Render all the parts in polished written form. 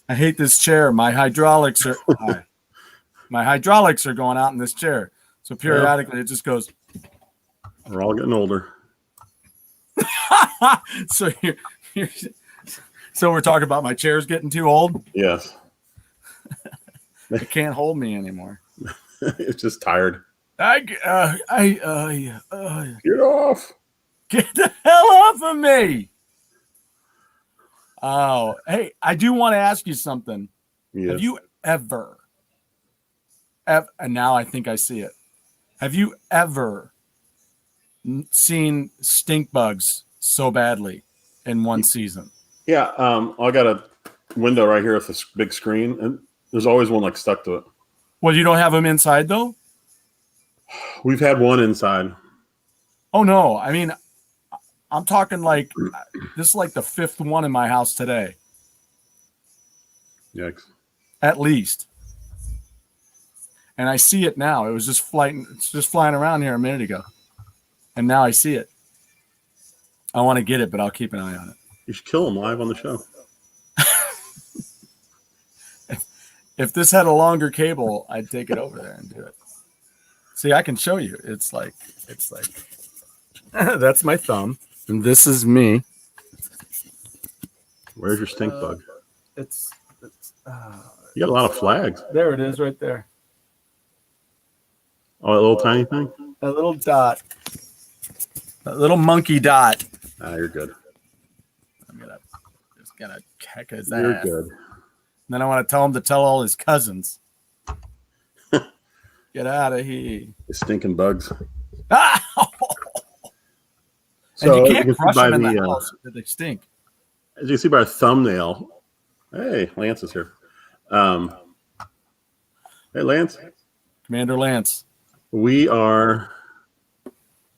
I hate this chair. My hydraulics are going out in this chair. So periodically it just goes. We're all getting older. So so we're talking about my chair's getting too old. Yes. It can't hold me anymore. It's just tired. Get off. Get the hell off of me. Oh, hey, I do want to ask you something. Yes. Have you ever, and now I think I see it. Have you ever seen stink bugs so badly in one season? Yeah. I got a window right here with this big screen, and there's always one like stuck to it. Well, you don't have them inside though? We've had one inside. Oh no. I mean, I'm talking like this is like the fifth one in my house today. Yikes. At least. And I see it now. It was just flying around here a minute ago. And now I see it. I want to get it, but I'll keep an eye on it. You should kill him live on the show. If this had a longer cable, I'd take it over there and do it. See, I can show you. It's like that's my thumb, and this is me. Where's your stink bug? It's you got a lot of flags. There it is, right there. Oh, that little tiny thing. A little dot. A little monkey dot. Ah, you're good. I'm just gonna kick his You're ass. good. And then I want to tell him to tell all his cousins. Get out of here. The stinking bugs. Ah! So and you can't crush them in the house. They stink. As you can see by our thumbnail. Hey, Lance is here. Hey, Lance. Commander Lance. We are.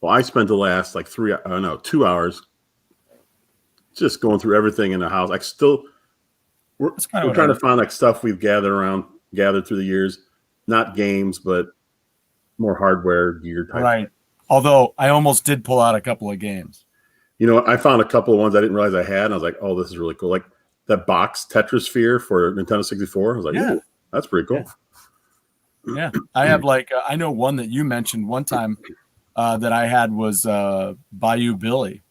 Well, I spent the last 2 hours just going through everything in the house. We're trying to find stuff we've gathered through the years, not games, but more hardware gear type. Right. Although I almost did pull out a couple of games. You know, I found a couple of ones I didn't realize I had, and I was like, "Oh, this is really cool!" Like that box Tetrasphere for Nintendo 64. I was like, "Yeah, that's pretty cool." Yeah, I have I know one that you mentioned one time that I had was Bayou Billy.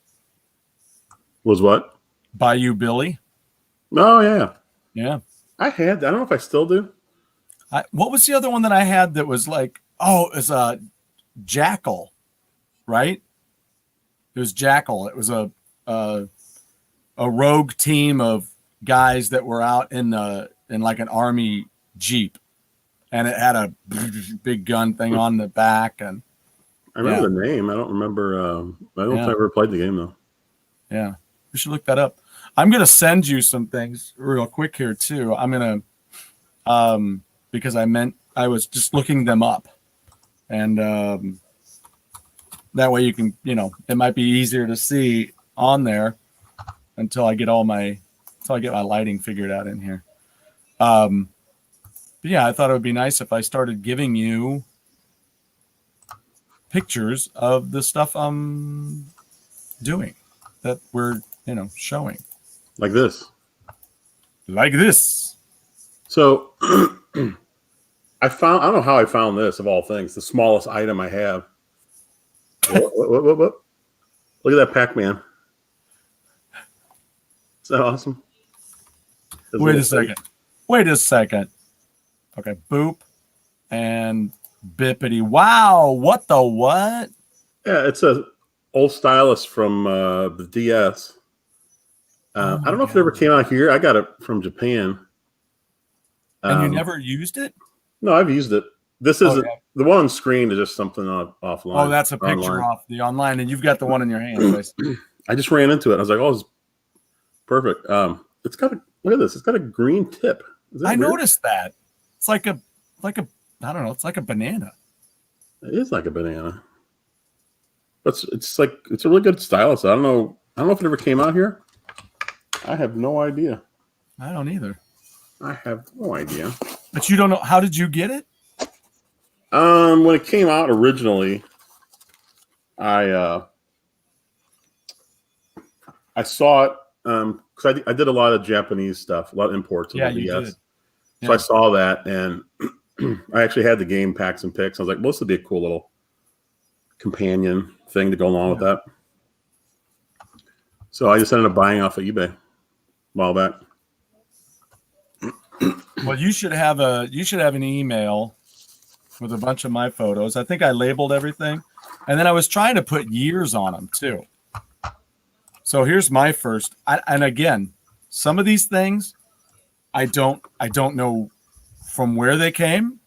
Was what? Bayou Billy. Oh yeah, yeah. I had. I don't know if I still do. What was the other one that I had that was like? Oh, it was Jackal, right? It was Jackal. It was a rogue team of guys that were out in like an army jeep, and it had a big gun thing on the back. And I remember the name. I don't remember. I don't know if I ever played the game though. Yeah, we should look that up. I'm gonna send you some things real quick here too. I'm gonna because I was just looking them up, and that way you can, it might be easier to see on there until I get my lighting figured out in here. But yeah, I thought it would be nice if I started giving you pictures of the stuff I'm doing that we're, showing. Like this. So I don't know how I found this of all things, the smallest item I have. What? Look at that Pac-Man. Is that awesome? Wait a second. Okay, boop and bippity. Wow, what the what? Yeah, it's a old stylus from the DS. I don't know if it ever came out here. I got it from Japan. And you never used it? No, I've used it. This isn't the one on screen is just something offline. Oh, that's a picture off the online, and you've got the one in your hand. I just ran into it. I was like, "Oh, it's perfect." It's got look at this. It's got a green tip. I noticed that. It's like a I don't know. It's like a banana. It is like a banana. But it's a really good stylus. I don't know if it ever came out here. I have no idea. I don't either. I have no idea. But you don't know. How did you get it? When it came out originally, I saw it because I did a lot of Japanese stuff, a lot of imports of Yeah, the you DS. did. So I saw that, and I actually had the game Packs and Picks. I was like, well, this would be a cool little companion thing to go along with that. So I just ended up buying off of eBay a while back. Well, you should have an email with a bunch of my photos. I think I labeled everything, and then I was trying to put years on them too. So here's my first. And again, some of these things I don't know from where they came,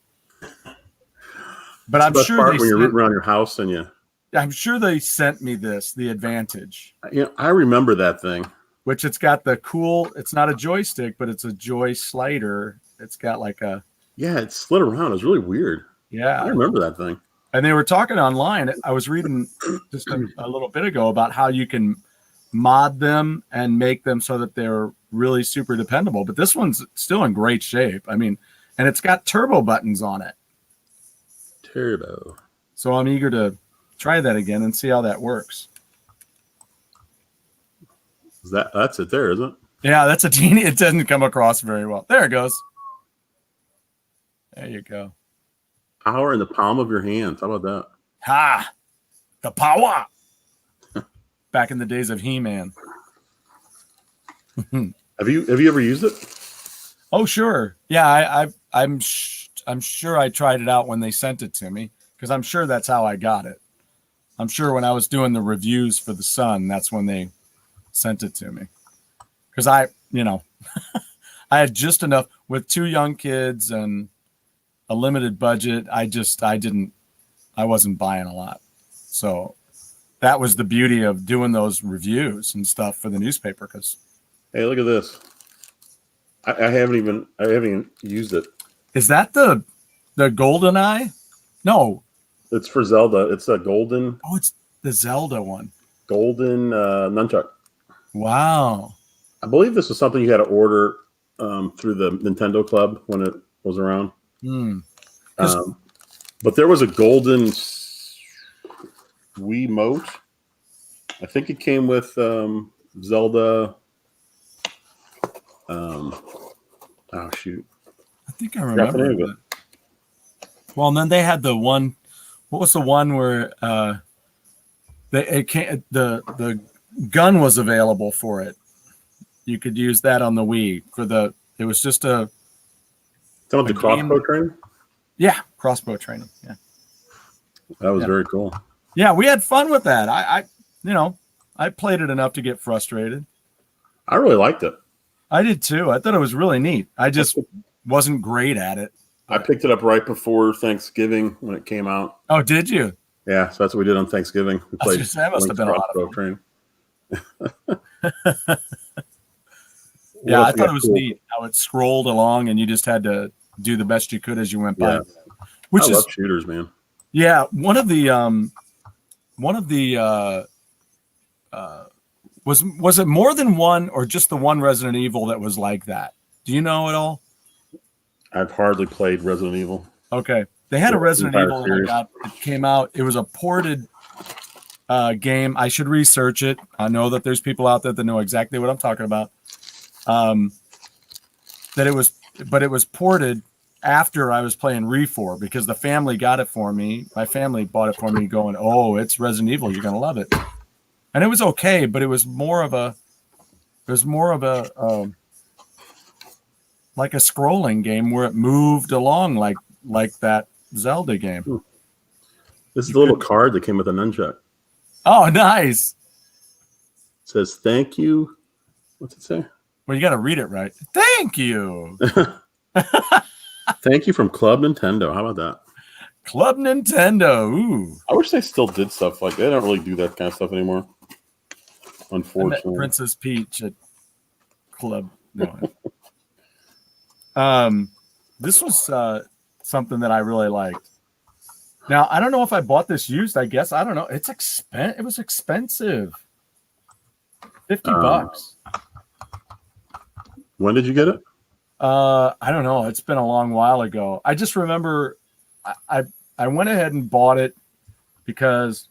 but I'm sure when you're rooting around your house and I'm sure they sent me the Advantage. I remember that thing. Which it's got the cool. It's not a joystick, but it's a joy slider. It's got like a it slid around. It was really weird. Yeah, I remember that thing. And they were talking online. I was reading just a little bit ago about how you can mod them and make them so that they're really super dependable. But this one's still in great shape. I mean, and it's got turbo buttons on it. Turbo. So I'm eager to try that again and see how that works. That's it there, isn't it? Yeah, that's a teeny. It doesn't come across very well. There it goes. There you go. Power in the palm of your hands. How about that? Ha! The power. Back in the days of He-Man. Have you ever used it? Oh, sure. Yeah, I'm sure I tried it out when they sent it to me, because I'm sure that's how I got it. I'm sure when I was doing the reviews for the Sun, that's when they sent it to me. Because I had just enough with 2 young kids and a limited budget. I wasn't buying a lot. So that was the beauty of doing those reviews and stuff for the newspaper. Because hey, look at this. I haven't even used it. Is that the GoldenEye? No, it's for Zelda. It's a golden. Oh, it's the Zelda one. Golden nunchuck. Wow. I believe this is something you had to order through the Nintendo Club when it was around. But there was a golden Wiimote. I think it came with Zelda. Oh shoot! I think I remember that. Well, and then they had the one. What was the one where the gun was available for it? You could use that on the Wii for the. It was just a. Some of the crossbow training. Yeah, crossbow training. Yeah, that was very cool. Yeah, we had fun with that. I played it enough to get frustrated. I really liked it. I did too. I thought it was really neat. I just wasn't great at it. I picked it up right before Thanksgiving when it came out. Oh, did you? Yeah, so that's what we did on Thanksgiving. We played. That must have been a lot of fun. Yeah, I thought it was neat how it scrolled along and you just had to do the best you could as you went by. I love shooters, man. Yeah, one of the was it more than one or just the one Resident Evil that was like that? Do you know at all? I've hardly played Resident Evil. Okay. They had a Resident Evil that came out. It was a ported game. I should research it. I know that there's people out there that know exactly what I'm talking about. It was ported after I was playing ReFor because the family got it for me. My family bought it for me going, oh, it's Resident Evil. You're going to love it. And it was okay, but it was more of a like a scrolling game where it moved along like that Zelda game. This is the little card that came with a nunchuck. Oh, nice. It says, thank you. What's it say? Well, you got to read it right. Thank you. Thank you from Club Nintendo. How about that? Club Nintendo. Ooh. I wish they still did stuff like that. They don't really do that kind of stuff anymore. Unfortunately. Princess Peach at Club. No. This was something that I really liked. Now, I don't know if I bought this used. I guess I don't know. It was expensive. $50. When did you get it? I don't know. It's been a long while ago. I just remember I went ahead and bought it because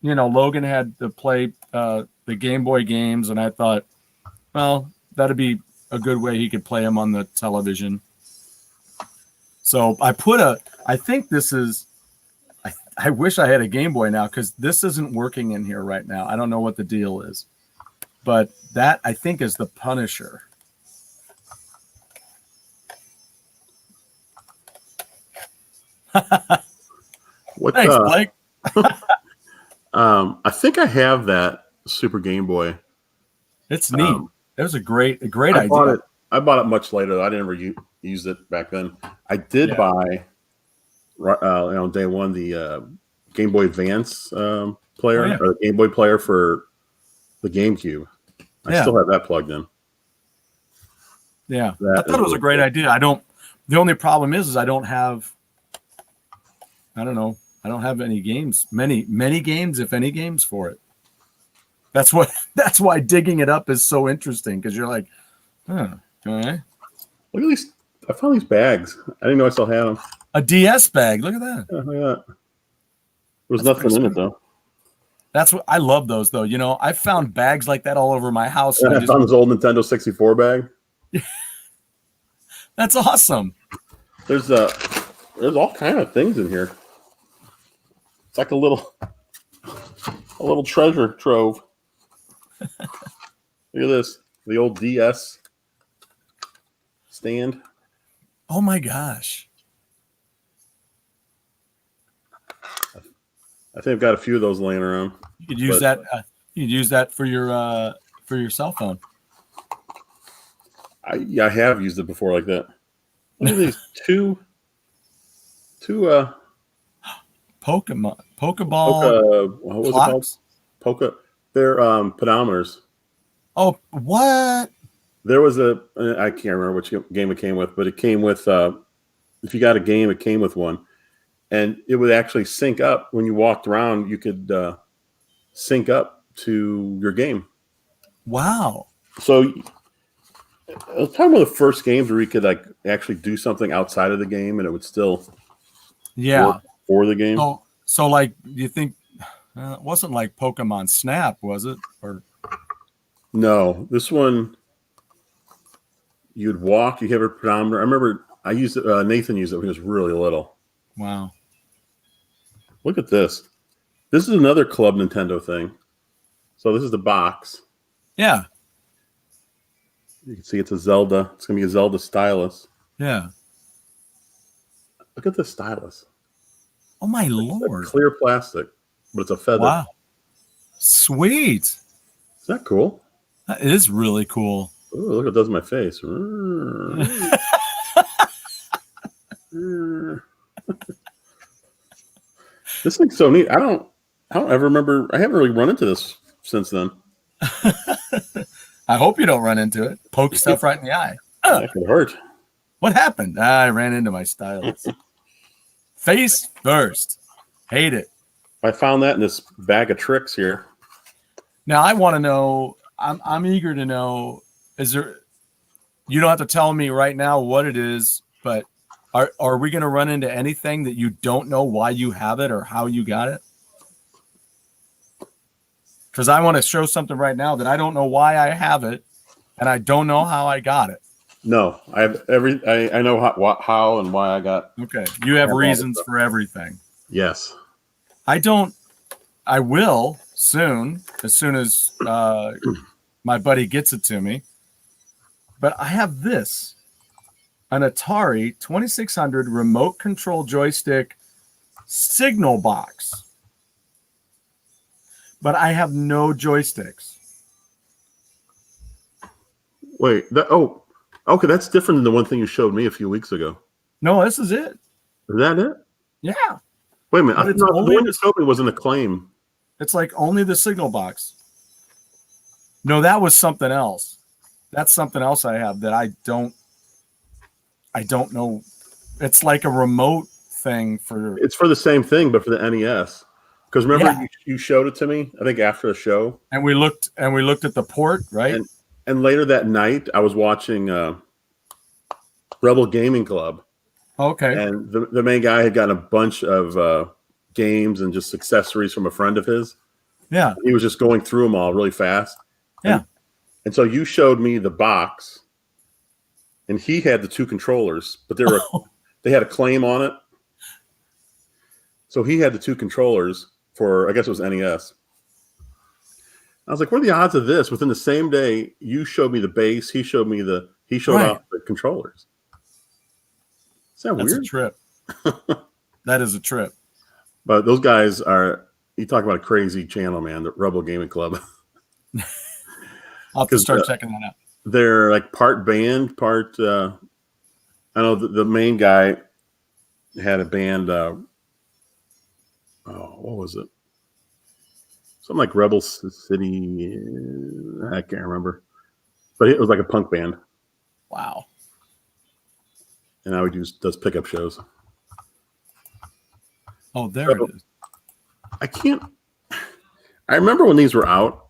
Logan had the play the Game Boy games, and I thought, well, that'd be a good way he could play them on the television. So I think this is, I wish I had a Game Boy now, because this isn't working in here right now. I don't know what the deal is. But that, I think, is the Punisher. Thanks, Blake. I think I have that Super Game Boy. It's neat. It was a great idea. I bought it much later. I didn't ever use it back then. I did buy, on day one, the Game Boy Advance player, or the Game Boy player for the GameCube. I still have that plugged in. Yeah, I thought it was a great idea. The only problem is I don't have any games, many games, if any games for it. That's why digging it up is so interesting, because you're like, okay. Look at these. I found these bags. I didn't know I still had them. A DS bag. Look at that. Yeah, look at that. There was nothing in it, though. That's what I love those, though. You know, I found bags like that all over my house. And I found this old Nintendo 64 bag. That's awesome. There's all kind of things in here. It's like a little treasure trove. Look at this. The old DS stand. Oh my gosh. I think I've got a few of those laying around. You could use that. You could use that for your cell phone. I have used it before like that. Look at these two Pokeball. What was clocks? It called? They're pedometers. Oh, what? There was I can't remember which game it came with, but it came with if you got a game, it came with one. And it would actually sync up when you walked around. You could sync up to your game. Wow! So it was probably one of the first games where you could like actually do something outside of the game, and it would still work for the game. So like, do you think it wasn't like Pokemon Snap, was it? Or no, this one you'd walk. You have a pedometer. I remember I used it. Nathan used it when he was really little. Wow. Look at this. This is another Club Nintendo thing. So this is the box. Yeah. You can see it's a Zelda. It's going to be a Zelda stylus. Yeah. Look at this stylus. Oh, my Lord. It's clear plastic, but it's a feather. Wow. Sweet. Is that cool? That is really cool. Ooh, look what it does to my face. This thing's so neat. I don't ever remember. I haven't really run into this since then. I hope you don't run into it. Poke stuff right in the eye. That could hurt. What happened? I ran into my stylus. Face first. Hate it. I found that in this bag of tricks here. Now I want to know. I'm eager to know. Is there? You don't have to tell me right now what it is, but are we going to run into anything that you don't know why you have it or how you got it? Because I want to show something right now that I don't know why I have it, and I don't know how I got it. No, I have I know how and why I got. Okay, you have reasons for everything. Yes, I don't. I will soon, as soon as my buddy gets it to me. But I have this, an Atari 2600 remote control joystick signal box. But I have no joysticks. Wait, okay, that's different than the one thing you showed me a few weeks ago. No, this is it. Is that it? Yeah. Wait a minute. The one you showed me was an Acclaim. It's like only the signal box. No, that was something else. That's something else I have that I don't know. It's like a remote thing for. It's for the same thing, but for the NES. Because remember, you showed it to me. I think after a show, and we looked at the port, right? And later that night, I was watching Rebel Gaming Club. Okay. And the main guy had gotten a bunch of games and just accessories from a friend of his. Yeah. He was just going through them all really fast. Yeah. And so you showed me the box, and he had the 2 controllers, but they had a claim on it. So he had the 2 controllers for, I guess it was NES. I was like, what are the odds of this? Within the same day, you showed me the base, he showed off the controllers. Is that weird? That's a trip. That is a trip. But those guys you talk about a crazy channel, man, the Rebel Gaming Club. I'll have to start checking that out. They're like part band, part I know the main guy had a band, what was it? Something like Rebel City, I can't remember. But it was like a punk band. Wow. And now he does pickup shows. Oh, there it is. I remember when these were out.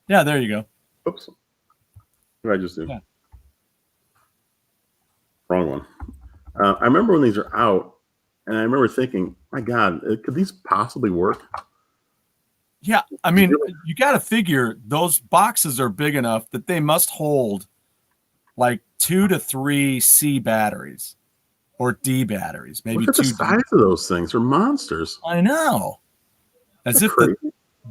Yeah, there you go. Oops. What did I just do? Yeah. Wrong one. I remember when these are out, and I remember thinking, my God, could these possibly work? Yeah, I mean, you got to figure those boxes are big enough that they must hold like 2 to 3 C batteries or D batteries, maybe Look at 2 the size of those things. They're monsters. I know. As if the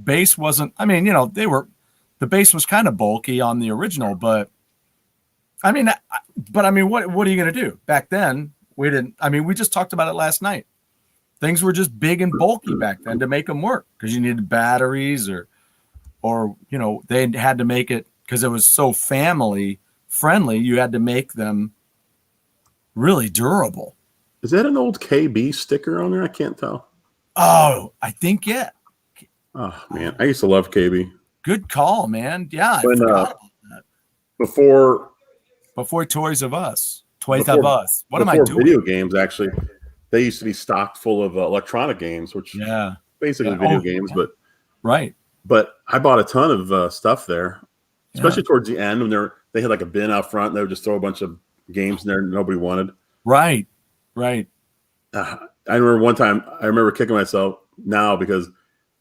base wasn't, I mean, the base was kind of bulky on the original, but I mean, what are you going to do? Back then, we just talked about it last night. Things were just big and bulky back then to make them work because you needed batteries or they had to make it because it was so family friendly. You had to make them really durable. Is that an old KB sticker on there? I can't tell. Oh, I think, yeah. Oh, man. I used to love KB. Good call, man. Yeah, I forgot about that. Before Toys of Us. What am I doing? Video games, actually. They used to be stocked full of electronic games, which basically video games, but right. But I bought a ton of stuff there, especially towards the end when they had like a bin out front. And they would just throw a bunch of games in there nobody wanted. Right. I remember one time. I remember kicking myself now because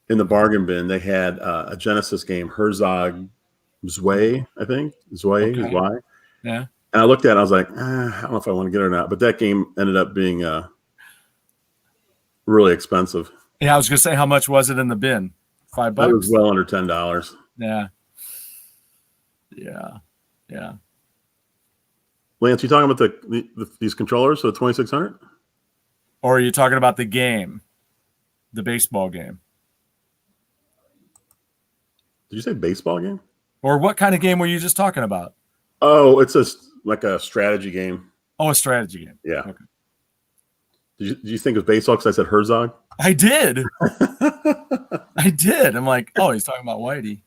in the bargain bin they had a Genesis game, Herzog Zwei, I think Zwei. Yeah. And I looked at it, I was like, I don't know if I want to get it or not. But that game ended up being really expensive. Yeah, I was going to say, how much was it in the bin? $5? It was well under $10. Yeah. Lance, you talking about these controllers for the 2600? Or are you talking about the game, the baseball game? Did you say baseball game? Or what kind of game were you just talking about? Oh, it's like a strategy game. Oh, a strategy game. Yeah. Okay. Did you think of baseball because I said Herzog? I did. I did. I'm like, oh, he's talking about Whitey.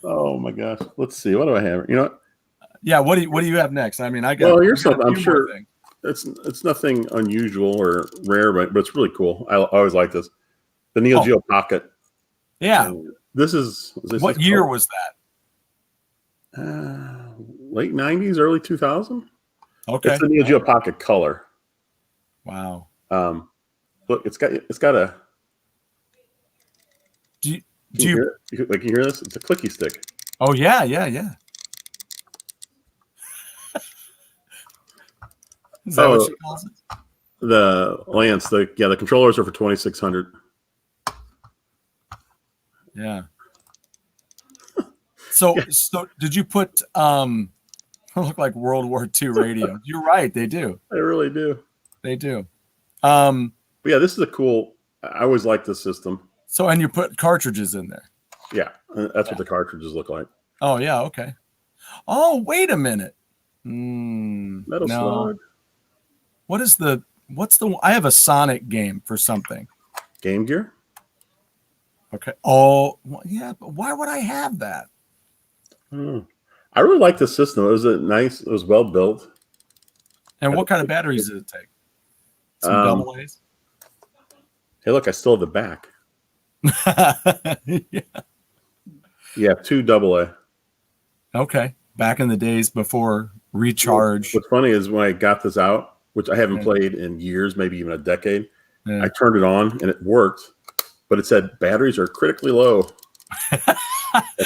Oh my gosh. Let's see. What do I have? You know what? Yeah. What do you have next? I mean, I got. Well, here's something. I'm sure things. it's nothing unusual or rare, but it's really cool. I always like this. The Neo Geo Pocket. Yeah. This is what year was that? Late 90s, early 2000. Okay. It's the Neo Geo Pocket Color. Wow. Look, it's got a. Do you hear this? It's a clicky stick. Oh yeah. Is that what she calls it? The Lance, the controllers are for 2600. Yeah. So did you put look like World War II radio? You're right, they do. They really do. They do. But yeah, this is a cool. I always like this system. So, and you put cartridges in there. Yeah, that's what the cartridges look like. Oh yeah, okay. Oh, wait a minute. Metal Slug. What's the? I have a Sonic game for something. Game Gear. Okay. Oh, yeah. But why would I have that? I really like the system. It was nice. It was well built. And what kind of batteries did it take? Some double A's. Hey, look! I still have the back. Yeah. Yeah, 2 AA. Okay. Back in the days before Recharge. What's funny is when I got this out, which I haven't played in years, maybe even a decade, Yeah. I turned it on and it worked, but it said batteries are critically low.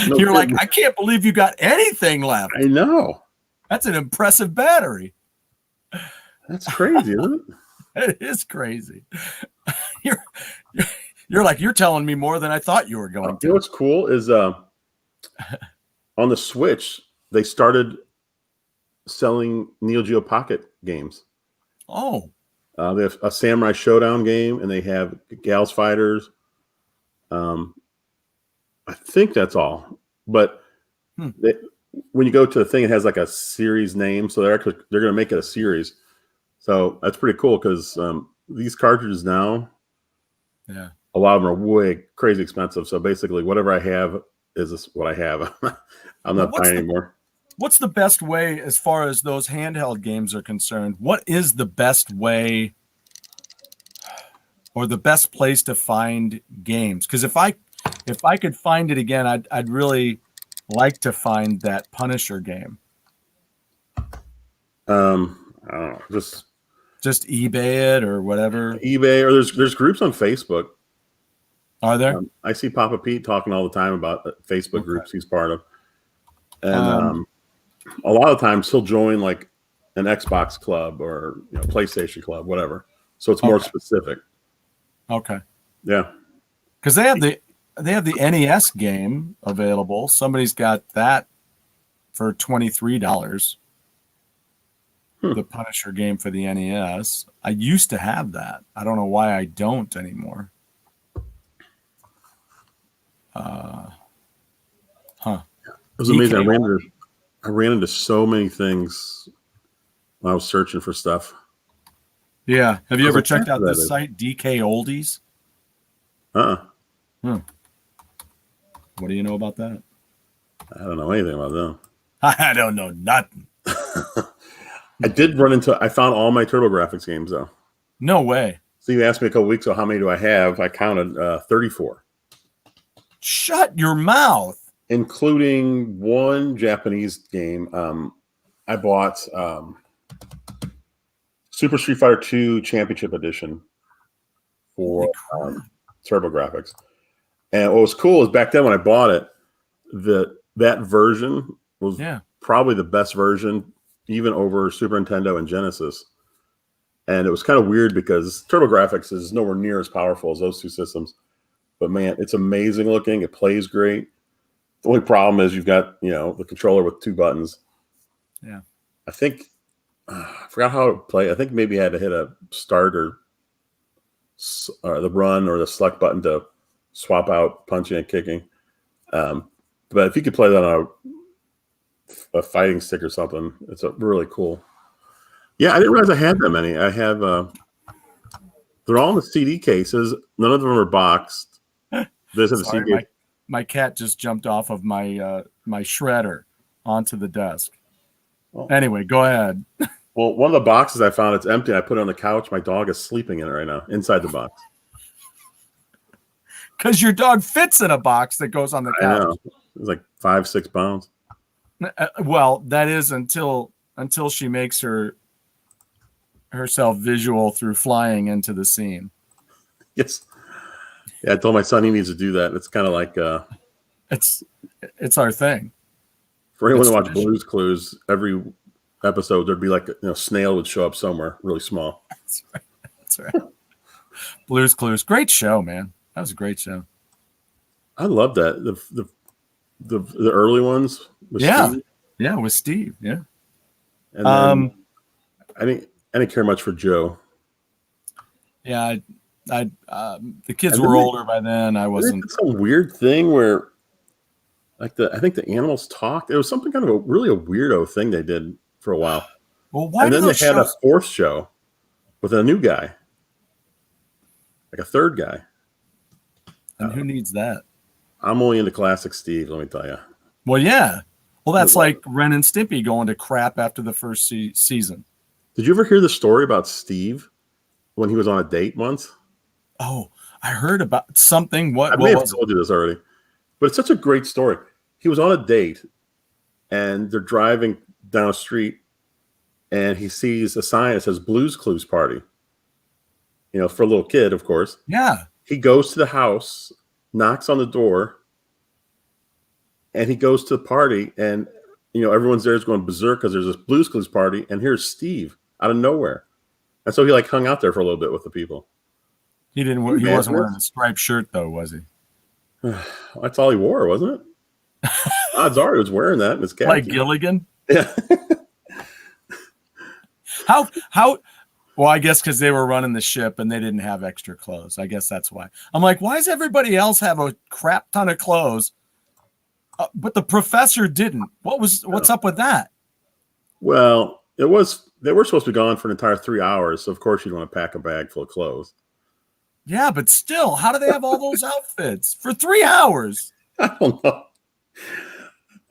No You're like, I can't believe you got anything left. I know. That's an impressive battery. That's crazy, isn't it? It is crazy. You're like, you're telling me more than I thought you were going to. You know what's cool is on the Switch, they started selling Neo Geo Pocket games. Oh. They have a Samurai Showdown game, and they have Gals Fighters. I think that's all. But when you go to the thing, it has like a series name, so they're going to make it a series. So that's pretty cool because these cartridges now, a lot of them are way crazy expensive. So basically, whatever I have is what I have. I'm not buying anymore. What's the best way as far as those handheld games are concerned? What is the best way or the best place to find games? Because if I could find it again, I'd really like to find that Punisher game. I don't know, just eBay it or whatever. eBay, or there's groups on Facebook. Are there? I see Papa Pete talking all the time about Facebook groups he's part of, and a lot of times he'll join like an Xbox club or PlayStation club, whatever. So it's more specific. Okay. Yeah. Because they have the NES game available. Somebody's got that for $23. The Punisher game for the NES. I used to have that. I don't know why I don't anymore. It was amazing. I ran into so many things when I was searching for stuff. Yeah. Have you ever checked out this site, DK Oldies? What do you know about that? I don't know anything about them. I don't know nothing. I found all my TurboGrafx games though. No way. So you asked me a couple weeks ago, how many do I have? I counted 34. Shut your mouth. Including one Japanese game. I bought Super Street Fighter 2 Championship Edition for TurboGrafx. And what was cool is back then when I bought it, that version was probably the best version, even over Super Nintendo and Genesis. And it was kind of weird because TurboGrafx is nowhere near as powerful as those two systems. But man, it's amazing looking. It plays great. The only problem is you've got, the controller with two buttons. Yeah. I think, I forgot how to play. I think maybe I had to hit a start or the run or the select button to swap out punching and kicking. But if you could play that on a fighting stick or something, it's really cool. Yeah, I didn't realize I had that many. I have, they're all in the CD cases. None of them are boxed. This is a CD. My cat just jumped off of my shredder onto the desk. Oh. Anyway, go ahead. Well, one of the boxes I found, it's empty. I put it on the couch. My dog is sleeping in it right now, inside the box. Because your dog fits in a box that goes on the couch. I know. It's like 5-6 pounds. Well, that is until she makes herself visual through flying into the scene. Yes. Yeah, I told my son he needs to do that. It's kind of like it's our thing. For anyone to watch Blue's Clues, every episode there'd be like snail would show up somewhere really small. That's right. Blue's Clues, great show, man. That was a great show. I love that the early ones. With Steve. Yeah, with Steve. Yeah. And then I didn't care much for Joe. Yeah, the kids were older by then. I wasn't. It's some weird thing where, like I think the animals talked. It was something kind of a weirdo thing they did for a while. Well, why? And then they had a fourth show with a new guy, like a third guy. And who needs that? I'm only into classic Steve. Let me tell you. Well, yeah. Well, that's like Ren and Stimpy going to crap after the first season. Did you ever hear the story about Steve when he was on a date once? Oh, I heard about something. I may have told you this already, but it's such a great story. He was on a date, and they're driving down a street, and he sees a sign that says Blue's Clues Party. for a little kid, of course. Yeah. He goes to the house, knocks on the door, and he goes to the party, and everyone's there is going berserk because there's this Blues Clues party, and here's Steve out of nowhere, and so he hung out there for a little bit with the people. He didn't. He wasn't wearing a striped shirt though, was he? That's all he wore, wasn't it? Odds are he was wearing that in his khaki. Like Gilligan. Yeah. How? Well, I guess because they were running the ship and they didn't have extra clothes. I guess that's why. I'm like, why does everybody else have a crap ton of clothes, but the professor didn't? What's up with that? Well, they were supposed to be gone for an entire 3 hours, so of course you'd want to pack a bag full of clothes. Yeah, but still, how do they have all those outfits for 3 hours? I don't know.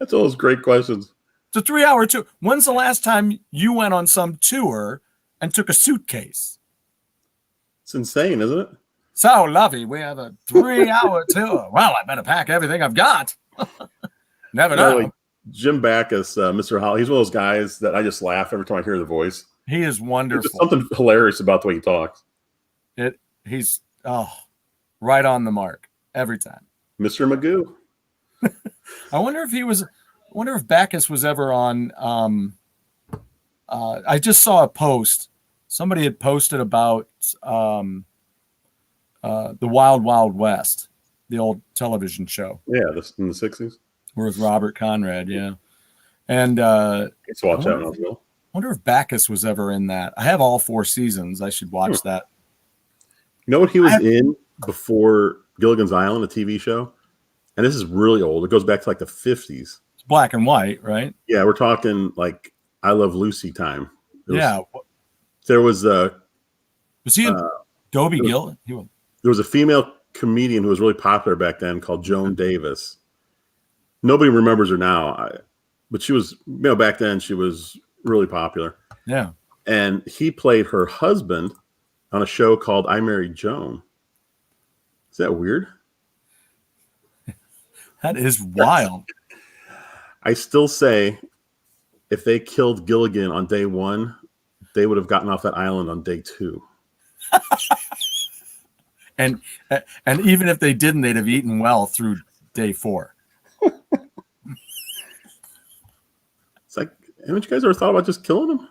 That's all those great questions. It's a 3 hour tour. When's the last time you went on some tour and took a suitcase? It's insane, isn't it? So, Lovey, we have a 3 hour tour. Well, I better pack everything I've got. Never know. Like Jim Backus, Mr. Holly, he's one of those guys that I just laugh every time I hear the voice. He is wonderful. There's something hilarious about the way he talks. He's right on the mark every time. Mr. Magoo. I wonder if Backus was ever on. I just saw a post. Somebody had posted about the Wild Wild West, the old television show. Yeah, in the 60s. With Robert Conrad, yeah. And let's watch that one as well. I wonder if Backus was ever in that. I have all 4 seasons. I should watch that. You know what he was in before Gilligan's Island, a TV show? And this is really old. It goes back to the 50s. It's black and white, right? Yeah, we're talking I Love Lucy time. There was he Dobie Gill? There was a female comedian who was really popular back then called Joan Davis. Nobody remembers her now, but she was, back then she was really popular. Yeah. And he played her husband on a show called I Married Joan. Is that weird? That is wild. I still say if they killed Gilligan on day 1, they would have gotten off that island on day 2. And even if they didn't, they'd have eaten well through day 4. It's haven't you guys ever thought about just killing them?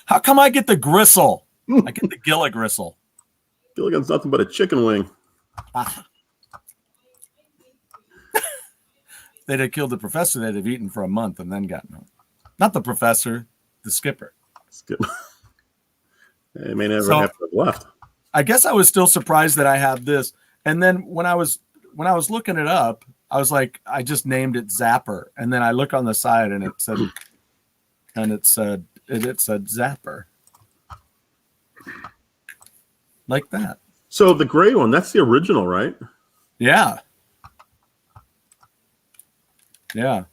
How come I get the gristle? I get the Gilla gristle. Gilligan's nothing but a chicken wing. They'd have killed the professor. They'd have eaten for a month and then gotten home. Not the professor, the skipper. It may never have to have left. I guess I was still surprised that I had this. And then when I was looking it up, I was like, I just named it Zapper. And then I look on the side and it said Zapper. Like that. So the gray one, that's the original, right? Yeah. Yeah.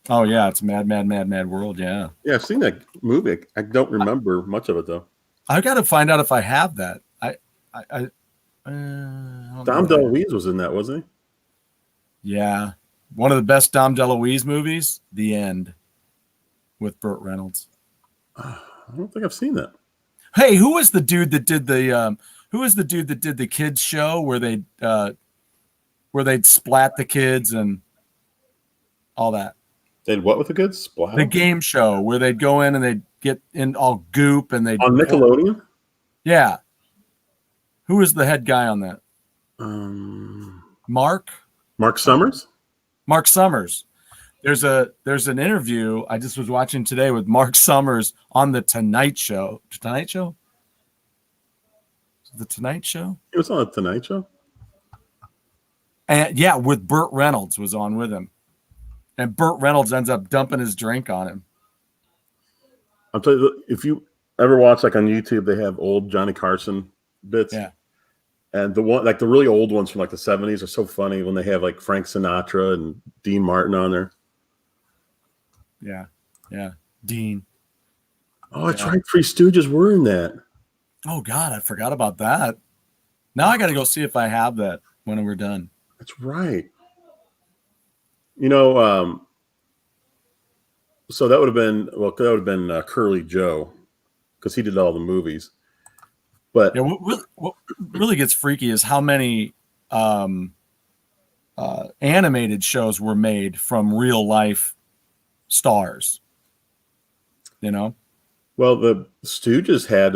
Oh yeah, it's Mad World. Yeah. Yeah, I've seen that movie. I don't remember much of it though. I got to find out if I have that. Dom DeLuise was in that, wasn't he? Yeah, one of the best Dom DeLuise movies, The End, with Burt Reynolds. I don't think I've seen that. Hey, who was the dude that did the? Who was the dude that did the kids show where they'd splat the kids and all that? They'd what with the kids? Splat? The game show where they'd go in and they'd get in all goop and they'd on Nickelodeon. Yeah. Who was the head guy on that? Mark Summers. Mark Summers. There's an interview I just was watching today with Mark Summers on the Tonight Show. Tonight Show? The Tonight Show? He was on the Tonight Show. And yeah, with Burt Reynolds was on with him. And Burt Reynolds ends up dumping his drink on him. I'll tell you, if you ever watch on YouTube, they have old Johnny Carson bits. Yeah. And the one, the really old ones from the 70s are so funny when they have Frank Sinatra and Dean Martin on there. Yeah. Yeah. Dean. Oh, that's right. Three Stooges were in that. Oh God, I forgot about that. Now I got to go see if I have that when we're done. That's right. So that would have been Curly Joe, because he did all the movies. But yeah, what really gets freaky is how many animated shows were made from real life stars. You know? Well, the Stooges had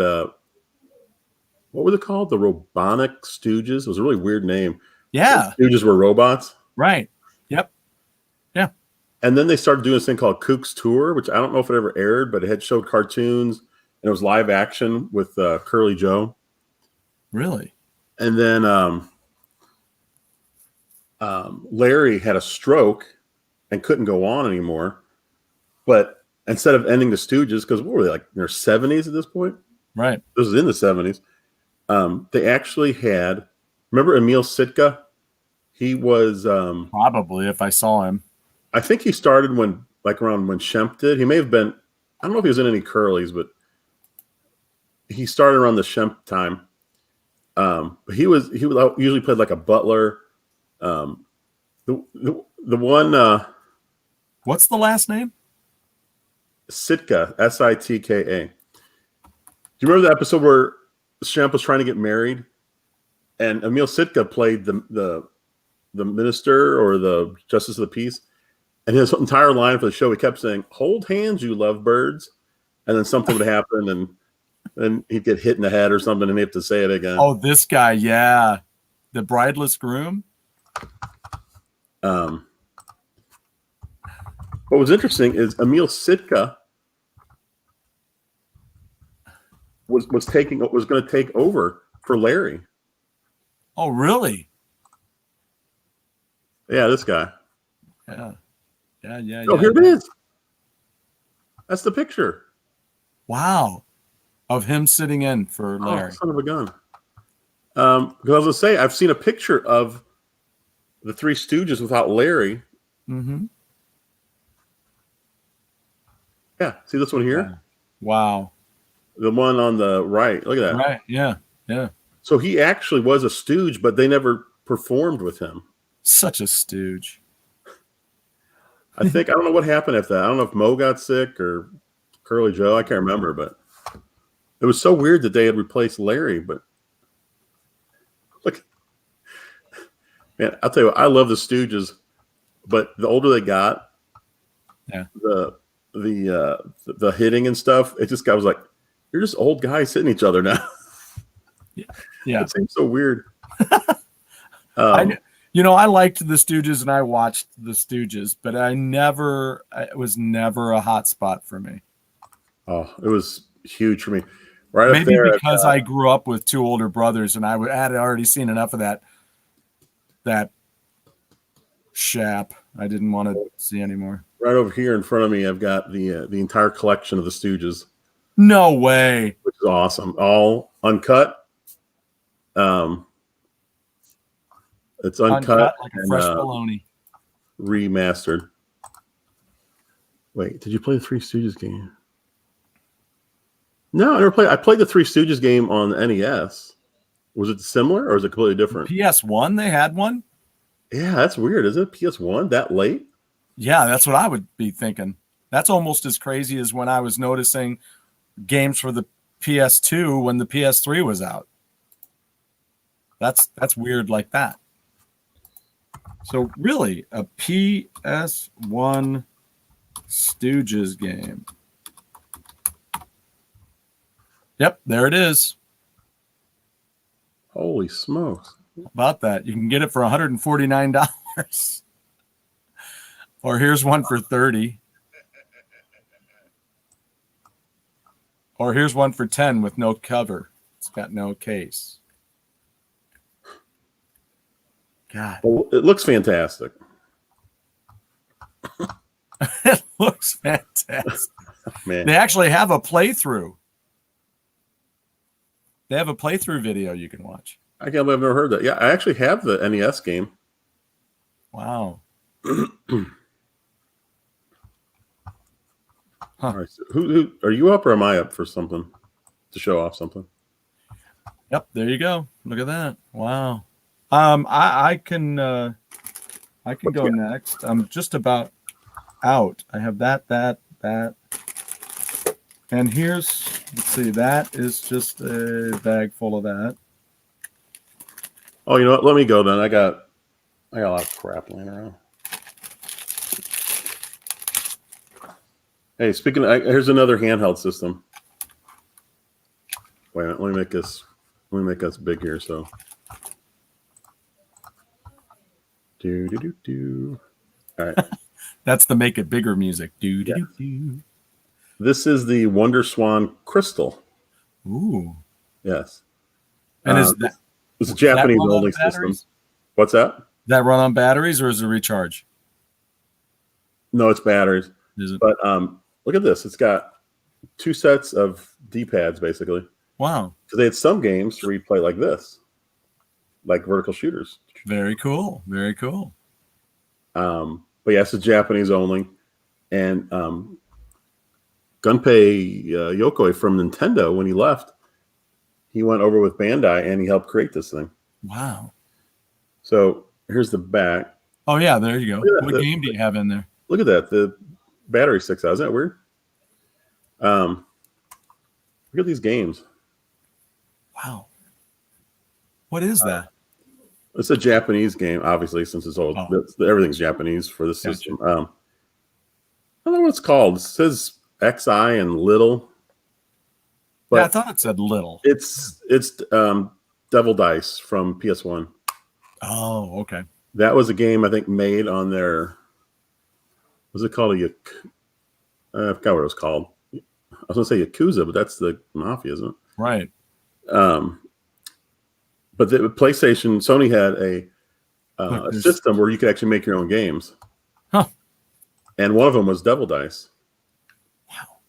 what were they called? The Robonic Stooges. It was a really weird name. Yeah. The Stooges were robots. Right. Yep. Yeah. And then they started doing this thing called Kook's Tour, which I don't know if it ever aired, but it had showed cartoons and it was live action with Curly Joe. Really? And then Larry had a stroke and couldn't go on anymore. But instead of ending the Stooges, because what were they, like in their 70s at this point? Right. This was in the 70s. They actually had, remember Emil Sitka? He was probably, if I saw him. I think he started around when Shemp did. He may have been, I don't know if he was in any Curlies, but he started around the Shemp time. But he usually played like a butler. The one what's the last name? Sitka, Sitka. Do you remember the episode where Shemp was trying to get married, and Emil Sitka played the minister or the justice of the peace, and his entire line for the show he kept saying, "Hold hands, you lovebirds," and then something would happen, and then he'd get hit in the head or something, and he'd have to say it again. Oh, this guy, yeah, the brideless groom. What was interesting is Emil Sitka was going to take over for Larry. Oh, really? Yeah, this guy. Yeah. Oh, here it is. That's the picture. Wow. Of him sitting in for Larry. Oh, son of a gun. Because I was going to say, I've seen a picture of the Three Stooges without Larry. Mm-hmm. Yeah, see this one here? Wow. The one on the right. Look at that. Right, yeah. So he actually was a stooge, but they never performed with him. Such a stooge. I don't know what happened after that. I don't know if Mo got sick or Curly Joe. I can't remember, but it was so weird that they had replaced Larry. But look, man, I'll tell you what, I love the Stooges, but the older they got, the hitting and stuff, it just, I was like, you're just old guys hitting each other now. Yeah. It seems so weird. I liked the Stooges and I watched the Stooges, but it was never a hot spot for me. Oh, it was huge for me. Right Maybe up there, because I grew up with two older brothers and I had already seen enough of that Shap. I didn't want to see anymore. Right over here in front of me, I've got the entire collection of the Stooges. No way. Which is awesome. All uncut. It's uncut like a fresh bologna. Remastered. Wait, did you play the Three Stooges game? No, I never played. I played the Three Stooges game on the NES. Was it similar or is it completely different? PS1, they had one? Yeah, that's weird. Is it PS1 that late? Yeah, that's what I would be thinking. That's almost as crazy as when I was noticing games for the PS2 when the PS3 was out. That's weird like that. So really, a PS1 Stooges game. Yep, there it is. Holy smokes. How about that? You can get it for $149. Or here's one for $30. Or here's one for $10 with no cover. It's got no case. God. Well, it looks fantastic. It looks fantastic. Man. They actually have a playthrough. They have a playthrough video you can watch. I can't believe I've never heard that. Yeah, I actually have the NES game. Wow. All right, so who are you up or am I up for something to show off something? Yep, there you go. Look at that. Wow. I can go next. I'm just about out. I have that. And here's Let's see. That is just a bag full of that. Oh, you know what? Let me go then. I got a lot of crap laying around. Hey, speaking of, here's another handheld system. Wait a minute, let me make us big here. So, do. All right. That's the make it bigger music. Do. This is the Wonder Swan Crystal. Ooh. Yes. And it's a Japanese only system. What's that? That run on batteries or is it recharge? No, it's batteries. Is it? But look at this. It's got 2 sets of D-pads basically. Wow. Because they had some games where you play like this, like vertical shooters. Very cool. Very cool. But yes, it's Japanese only. And Gunpei Yokoi from Nintendo, when he left, he went over with Bandai and he helped create this thing. Wow. So here's the back. Oh, yeah, there you go. What game do you have in there? Look at that. The battery sticks out. Isn't that weird? Look at these games. Wow. What is that? It's a Japanese game, obviously, since it's old. Oh. Everything's Japanese for this system. I don't know what it's called. It says XI and Little. But yeah, I thought it said Little. It's Devil Dice from PS1. Oh, okay. That was a game I think made on their. Was it called I forgot what it was called. I was going to say Yakuza, but that's the Mafia, isn't it? Right. But the PlayStation, Sony had a system where you could actually make your own games. Huh. And one of them was Devil Dice. Wow.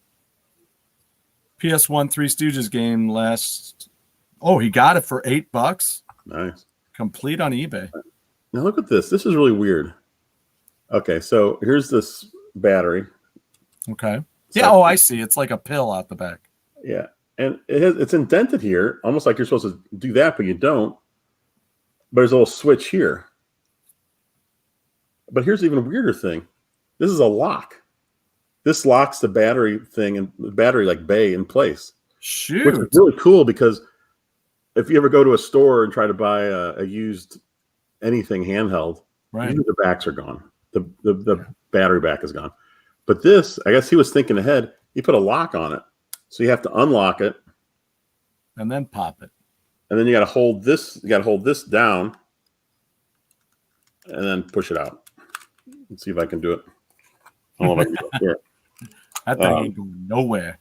PS1 Three Stooges game last. Oh, he got it for $8. Nice. Complete on eBay. Now look at this. This is really weird. Okay, so here's this battery. Okay. Yeah. Oh, I see. It's like a pill out the back. Yeah. And it's indented here, almost like you're supposed to do that, but you don't. But there's a little switch here. But here's the even weirder thing. This is a lock. This locks the battery thing and the battery like bay in place. Shoot. Which is really cool because if you ever go to a store and try to buy a used anything handheld, right, usually the backs are gone. The battery back is gone. But this, I guess he was thinking ahead. He put a lock on it. So you have to unlock it. And then pop it. And then you got to hold this. You got to hold this down. And then push it out. Let's see if I can do it. I don't know if I can do it here. That thing ain't going nowhere.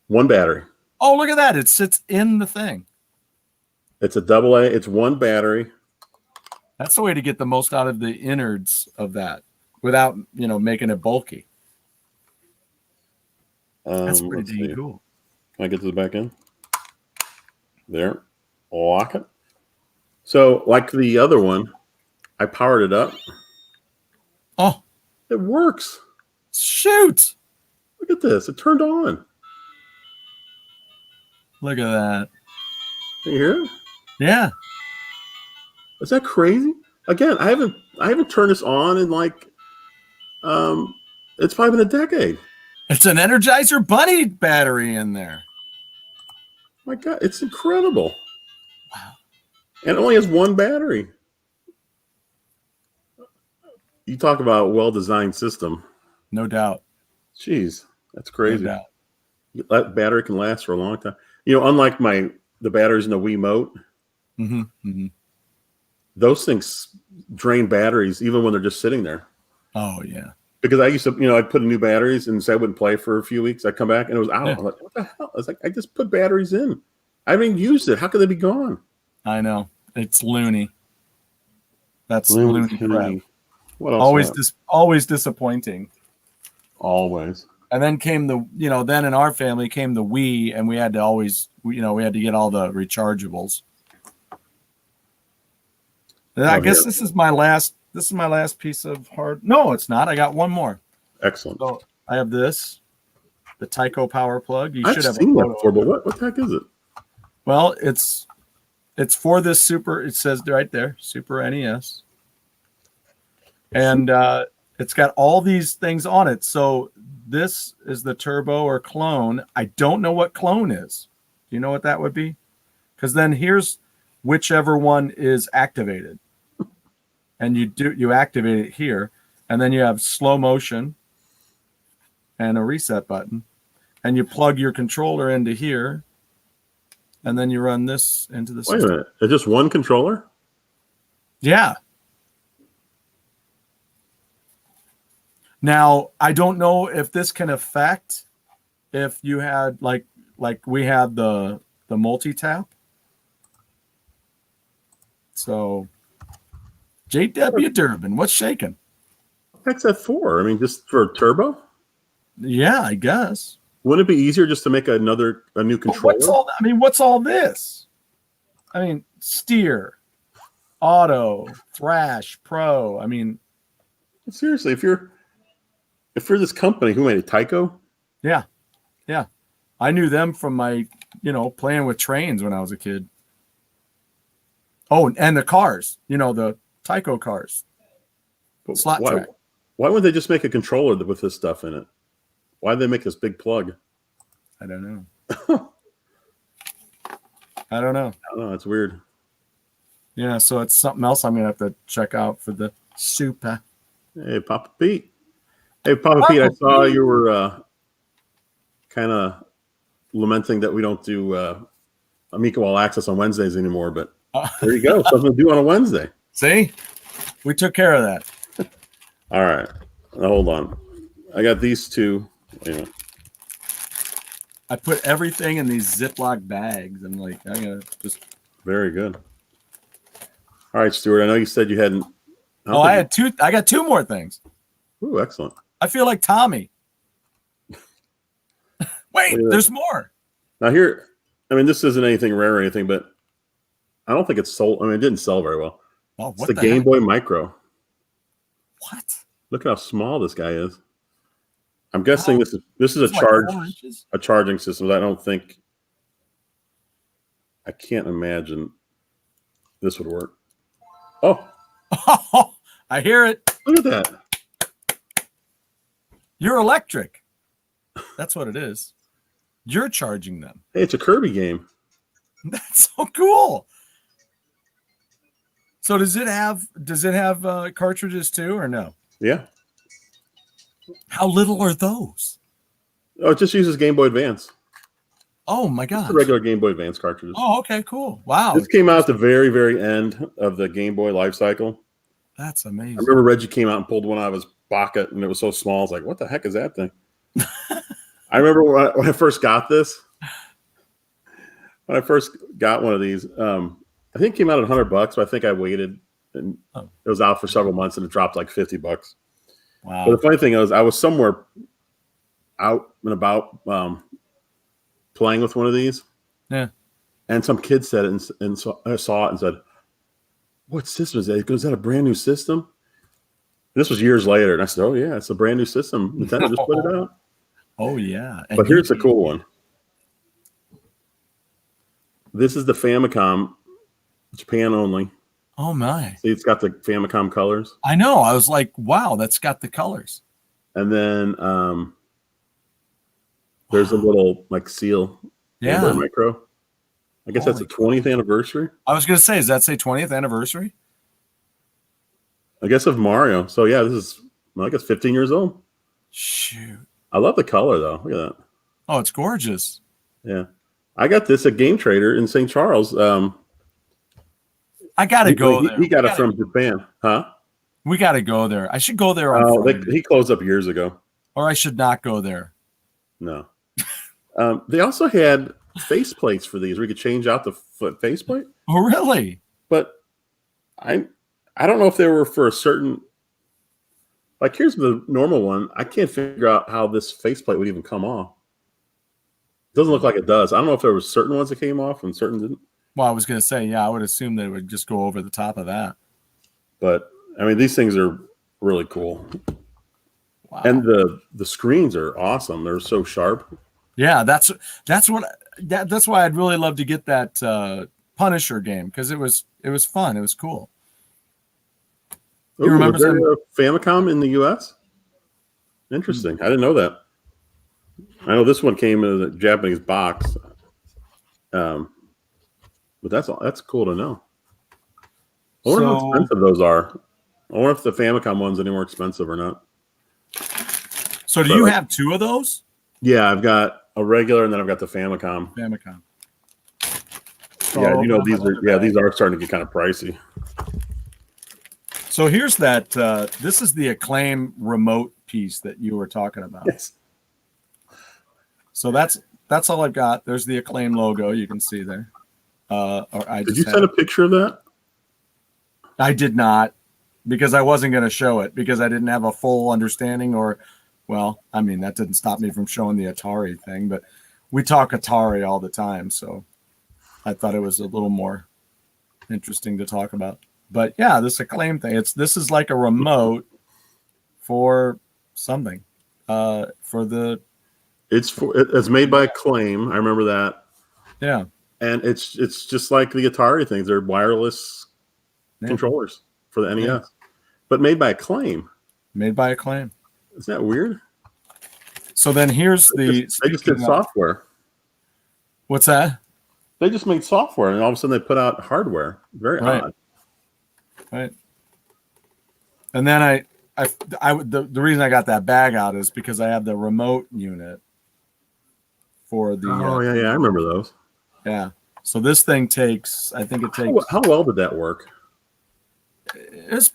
One battery. Oh, look at that. It sits in the thing. It's a AA. It's one battery. That's the way to get the most out of the innards of that without, making it bulky. That's pretty cool. Can I get to the back end? There. Lock it. So, like the other one, I powered it up. Oh. It works. Shoot. Look at this. It turned on. Look at that. Can you hear it? Yeah. Is that crazy? Again, I haven't turned this on in it's probably been a decade. It's an Energizer Bunny battery in there. My God, it's incredible. Wow. And it only has one battery. You talk about a well-designed system. No doubt. Jeez, that's crazy. No doubt. That battery can last for a long time. Unlike the batteries in the Wiimote, those things drain batteries even when they're just sitting there. Oh, yeah. Because I used to, I'd put in new batteries and say I wouldn't play for a few weeks. I'd come back and it was out. Yeah. I'm like, what the hell? I was like, I just put batteries in. I haven't even used it. How could they be gone? I know. It's loony. That's loony crap. What else? Always disappointing. Always. And then came then in our family came the Wii, and we had to always, we had to get all the rechargeables. I guess this is my last piece of hard. No, it's not. I got one more. Excellent. So I have the Tyco power plug. I've seen that before, but what the heck is it? Well, it's for this Super. It says right there, Super NES, and it's got all these things on it. So this is the turbo or clone. I don't know what clone is. Do you know what that would be? Because then here's whichever one is activated. And you activate it here. And then you have slow motion and a reset button. And you plug your controller into here. And then you run this into the system. Wait a minute. It's just one controller? Yeah. Now, I don't know if this can affect if you had like we had the multi-tap. So, JW Durbin, what's shaking? What's that for? I mean, just for a turbo? Yeah, I guess. Wouldn't it be easier just to make a new controller? What's all this? I mean, steer, auto, thrash, pro. I mean, seriously, if you're this company, who made it? Tyco? Yeah. I knew them from my, playing with trains when I was a kid. Oh, and the cars, the Tyco cars. But Slot track. Why wouldn't they just make a controller with this stuff in it? Why did they make this big plug? I don't know. I don't know. It's weird. Yeah, so it's something else I'm going to have to check out for the Super. Hey, Papa Pete. Hey, Papa Pete, I saw you were kind of lamenting that we don't do Amico All Access on Wednesdays anymore, but there you go. Something to do on a Wednesday. See? We took care of that. All right. Now, hold on. I got these two. Wait a minute. I put everything in these Ziploc bags. I'm like, I'm going to just... Very good. All right, Stuart, I know you said you hadn't... I got two more things. Ooh, excellent. I feel like Tommy. Wait, there's more. Now here, this isn't anything rare or anything, but I don't think it's sold. It didn't sell very well. Oh, it's the Game Boy Micro. What? Look at how small this guy is. I'm guessing this is a charging system. I can't imagine this would work. Oh, I hear it. Look at that. You're electric. That's what it is. You're charging them. Hey, it's a Kirby game. That's so cool. So does it have cartridges too, or no? Yeah. How little are those? Oh, it just uses Game Boy Advance. Oh my god! It's a regular Game Boy Advance cartridges. Oh, okay, cool. Wow. This came out at the very, very end of the Game Boy life cycle. That's amazing. I remember Reggie came out and pulled one out of his pocket, and it was so small. I was like, "What the heck is that thing?" I remember when I first got this. When I first got one of these, I think it came out at $100, but I think I waited, and it was out for several months, and it dropped like $50. Wow. But the funny thing is, I was somewhere out and about playing with one of these. Yeah. And some kid said it, and so I saw it and said, "What system is that?" He goes, "Is that a brand new system?" And this was years later, and I said, "Oh yeah, it's a brand new system. Nintendo just put it out." Oh yeah. But here's the cool one. This is the Famicom, Japan only. Oh my! See, it's got the Famicom colors. I know. I was like, "Wow, that's got the colors." And then there's a little seal. Yeah. Micro. I guess that's the 20th anniversary. I was going to say, does that say 20th anniversary? I guess of Mario. So yeah, this is, I guess 15 years old. Shoot. I love the color though. Look at that. Oh, it's gorgeous. Yeah. I got this at Game Trader in St. Charles. I got to go there. He got it from Japan. Huh? We got to go there. I should go there on Friday. He closed up years ago. Or I should not go there. No. They also had face plates for these where you could change out the faceplate. Oh, really? But I don't know if they were for a certain, here's the normal one. I can't figure out how this faceplate would even come off. It doesn't look like it does. I don't know if there were certain ones that came off and certain didn't. Well, I was going to say, yeah, I would assume that it would just go over the top of that. But these things are really cool. Wow. And the screens are awesome. They're so sharp. Yeah, that's why I'd really love to get that Punisher game, because it was fun. It was cool. You remember a Famicom in the U.S.? Interesting. I didn't know that. I know this one came in a Japanese box, but that's cool to know. I wonder how expensive those are. I wonder if the Famicom one's any more expensive or not. So do you have two of those? Yeah, I've got a regular, and then I've got the Famicom. Yeah, you know these are these are starting to get kind of pricey. So here's that. This is the Acclaim remote piece that you were talking about. Yes. So that's all I've got. There's the Acclaim logo. You can see there. Did you send a picture of that? I did not, because I wasn't going to show it because I didn't have a full understanding. Or, well, I mean, that didn't stop me from showing the Atari thing, but we talk Atari all the time, so I thought it was a little more interesting to talk about. But yeah, this Acclaim thing, this is like a remote for something. It's made by Acclaim. I remember that. Yeah. And it's just like the Atari things. They're wireless controllers for the NES, but made by Acclaim. Made by Acclaim. Isn't that weird? So then here's they just did software. What's that? They just made software, and all of a sudden they put out hardware. Very odd. Right. And then the reason I got that bag out is because I have the remote unit for the. Oh yeah, I remember those. Yeah. So this thing takes. I think it takes. How well did that work? It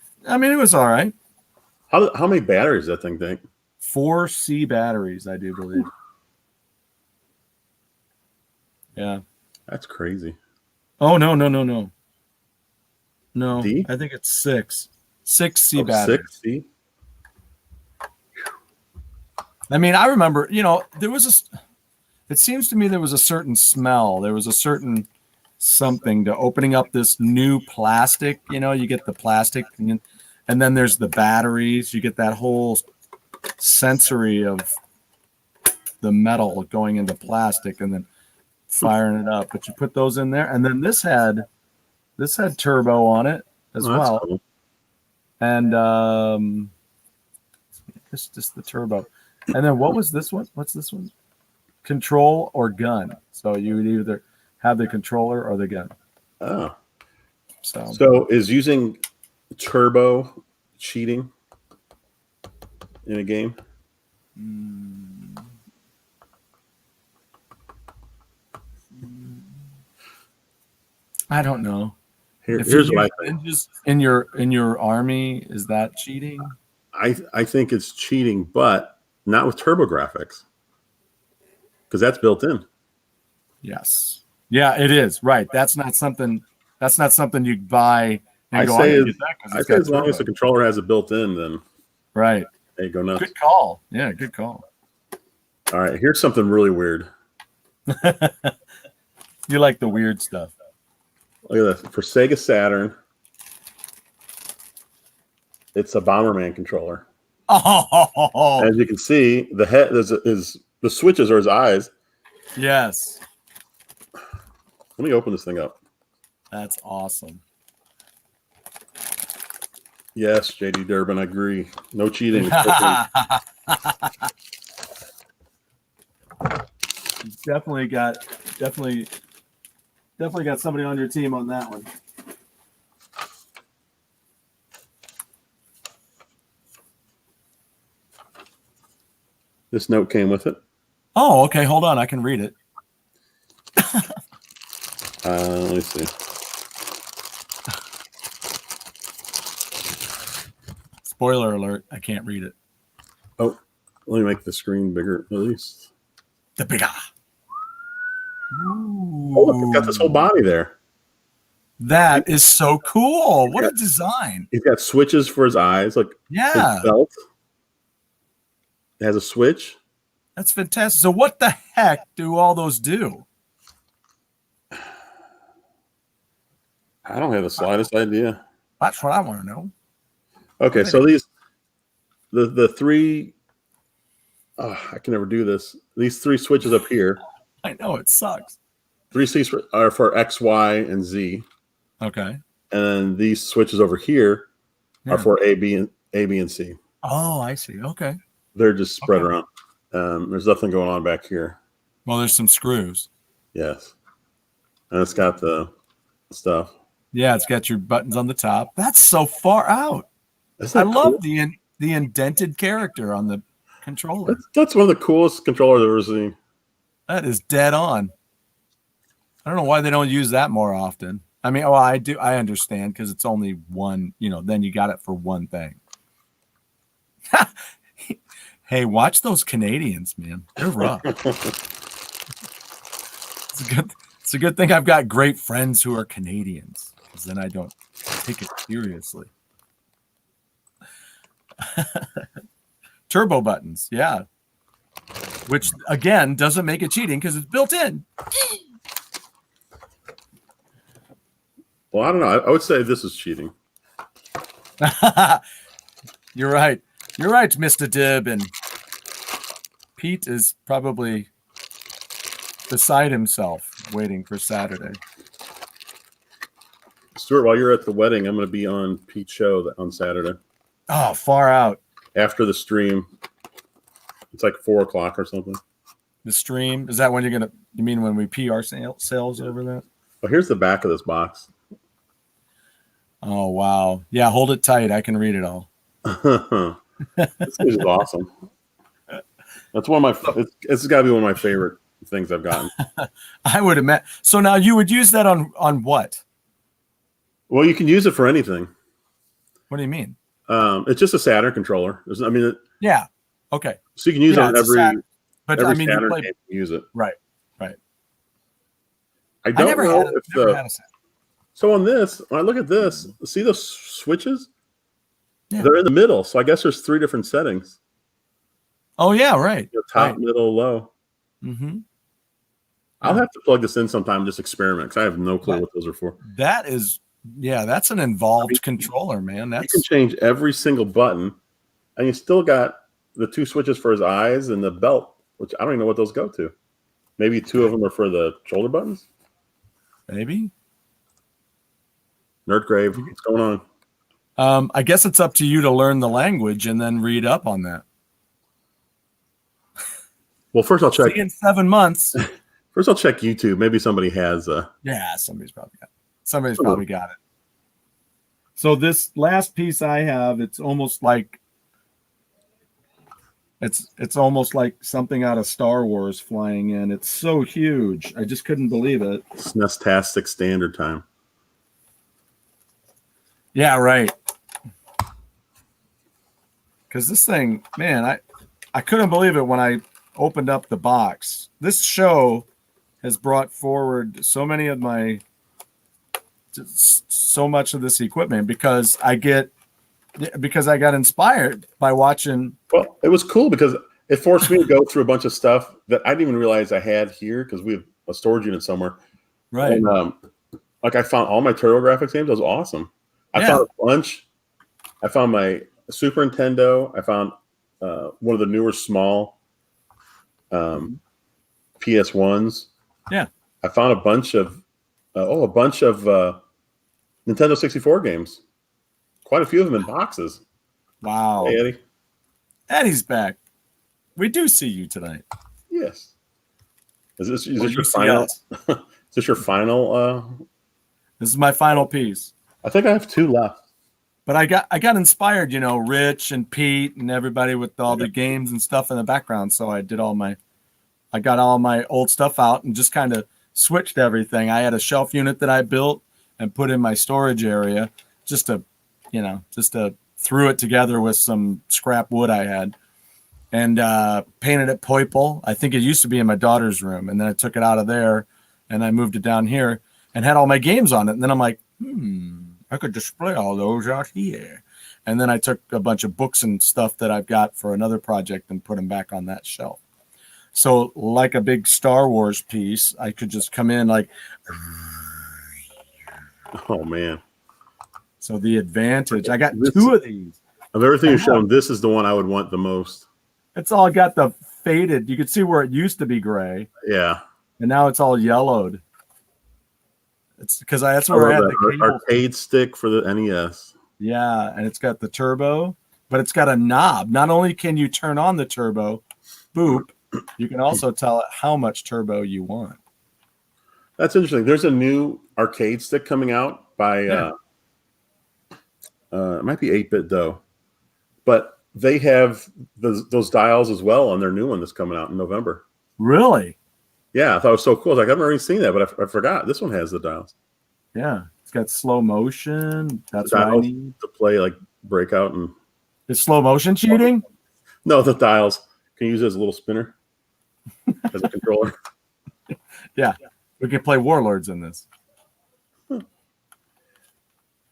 was all right. How many batteries does that thing take? 4 C batteries, I do believe. Yeah. That's crazy. Oh no. D? I think it's 6. 6 C batteries. 6 C? I mean, I remember, it seems to me there was a certain smell. There was a certain something to opening up this new plastic. You get the plastic, and then there's the batteries. You get that whole sensory of the metal going into plastic and then firing it up. But you put those in there, and then this had turbo on it as well. Cool. And it's just the turbo. And then what was this one? What's this one? Control or gun. So you would either have the controller or the gun. Oh. So is using turbo cheating in a game? I don't know. Here's what I think. In your army, is that cheating? I think it's cheating, but not with TurboGrafx, because that's built in. Yes. Yeah, it is. Right. That's not something you buy. And I say as long as the controller has it built in, then right. There you go nuts. Good call. Yeah, good call. All right, here's something really weird. You like the weird stuff. Look at this. For Sega Saturn, it's a Bomberman controller. Oh. As you can see, the head the switches are his eyes. Yes. Let me open this thing up. That's awesome. Yes, JD Durbin, I agree. No cheating. Definitely got somebody on your team on that one. This note came with it. Oh, okay. Hold on. I can read it. Let me see. Spoiler alert. I can't read it. Oh, let me make the screen bigger at least. The bigger. Oh, look, it's got this whole body there. That is so cool. What a design. He's got switches for his eyes. Like, yeah. His belt. It has a switch. That's fantastic. So what the heck do all those do? I don't have the slightest idea. That's what I want to know. Okay, so the three, I can never do this. These 3 switches up here. I know, it sucks. 3 C's are for X, Y, and Z. Okay. And then these switches over here are for A, B, and C. Oh, I see. Okay. They're just spread around. There's nothing going on back here. Well, there's some screws. Yes. And it's got the stuff. Yeah, it's got your buttons on the top. That's so far out. I love the indented character on the controller. That's one of the coolest controllers I've ever seen. That is dead on. I don't know why they don't use that more often. I mean, I do. I understand because it's only one, then you got it for one thing. Hey, watch those Canadians, man. They're rough. It's a good thing I've got great friends who are Canadians, because then I don't take it seriously. Turbo buttons, yeah. Which, again, doesn't make it cheating because it's built in. Well, I don't know. I would say this is cheating. You're right. You're right, Mr. Dib. And Pete is probably beside himself waiting for Saturday. Stuart, while you're at the wedding, I'm going to be on Pete's show on Saturday. Oh, far out. After the stream. It's like 4:00 or something. The stream? Is that when you mean when we PR sales over that? Oh, here's the back of this box. Oh, wow. Yeah, hold it tight. I can read it all. This is awesome. That's one of my. It's got to be one of my favorite things I've gotten. I would imagine. So now you would use that on what? Well, you can use it for anything. What do you mean? It's just a Saturn controller. Yeah. Okay. So you can use it on every Saturn game you can use it. Right. I don't know if so on this, when I look at this, see those switches? Yeah. They're in the middle. So I guess there's 3 different settings. Oh, yeah, right. Top, middle, low. Mm-hmm. I'll have to plug this in sometime and just experiment because I have no clue what those are for. That's an involved controller, man. You can change every single button, and you still got the 2 switches for his eyes and the belt, which I don't even know what those go to. Maybe 2 of them are for the shoulder buttons? Maybe. Nerdgrave, what's going on? I guess it's up to you to learn the language and then read up on that. Well, first I'll check. See in 7 months. First I'll check YouTube. Maybe somebody has. Yeah, somebody's probably got it. So this last piece I have, it's almost like something out of Star Wars flying in. It's so huge. I just couldn't believe it. SNES-tastic standard time. Yeah, right. Because this thing, man, I couldn't believe it when I opened up the box. This show has brought forward so much of this equipment because I got inspired by watching. Well, it was cool because it forced me to go through a bunch of stuff that I didn't even realize I had here because we have a storage unit somewhere. Right. And, I found all my TurboGrafx games. That was awesome. I found a bunch. I found my Super Nintendo. I found one of the newer small PS1s. Yeah. I found a bunch of Nintendo 64 games. Quite a few of them in boxes. Wow. Hey, Eddie. Eddie's back. We do see you tonight. Yes. Is this your final? Is this your final? This is my final piece. I think I have 2 left. But I got inspired, Rich and Pete and everybody with all the games and stuff in the background. So I got all my old stuff out and just kind of switched everything. I had a shelf unit that I built and put in my storage area just to threw it together with some scrap wood I had and painted it purple. I think it used to be in my daughter's room. And then I took it out of there and I moved it down here and had all my games on it. And then I'm like, I could display all those out here. And then I took a bunch of books and stuff that I've got for another project and put them back on that shelf. So like a big Star Wars piece, I could just come in like. Oh, man. So the advantage, I got 2 of these. Of everything you've shown, this is the one I would want the most. It's all got the faded. You could see where it used to be gray. Yeah. And now it's all yellowed. It's because that's where I had the cable. Arcade stick for the NES. Yeah, and it's got the turbo, but it's got a knob. Not only can you turn on the turbo, boop, you can also tell it how much turbo you want. That's interesting. There's a new arcade stick coming out by it might be 8-bit though, but they have those dials as well on their new one that's coming out in November. Really? Yeah, I thought it was so cool. I was like, I've already seen that, but I forgot. This one has the dials. Yeah, it's got slow motion. That's what I need to play like Breakout and. Is slow motion cheating? No, the dials. Can you use it as a little spinner as a controller? Yeah, we can play Warlords in this.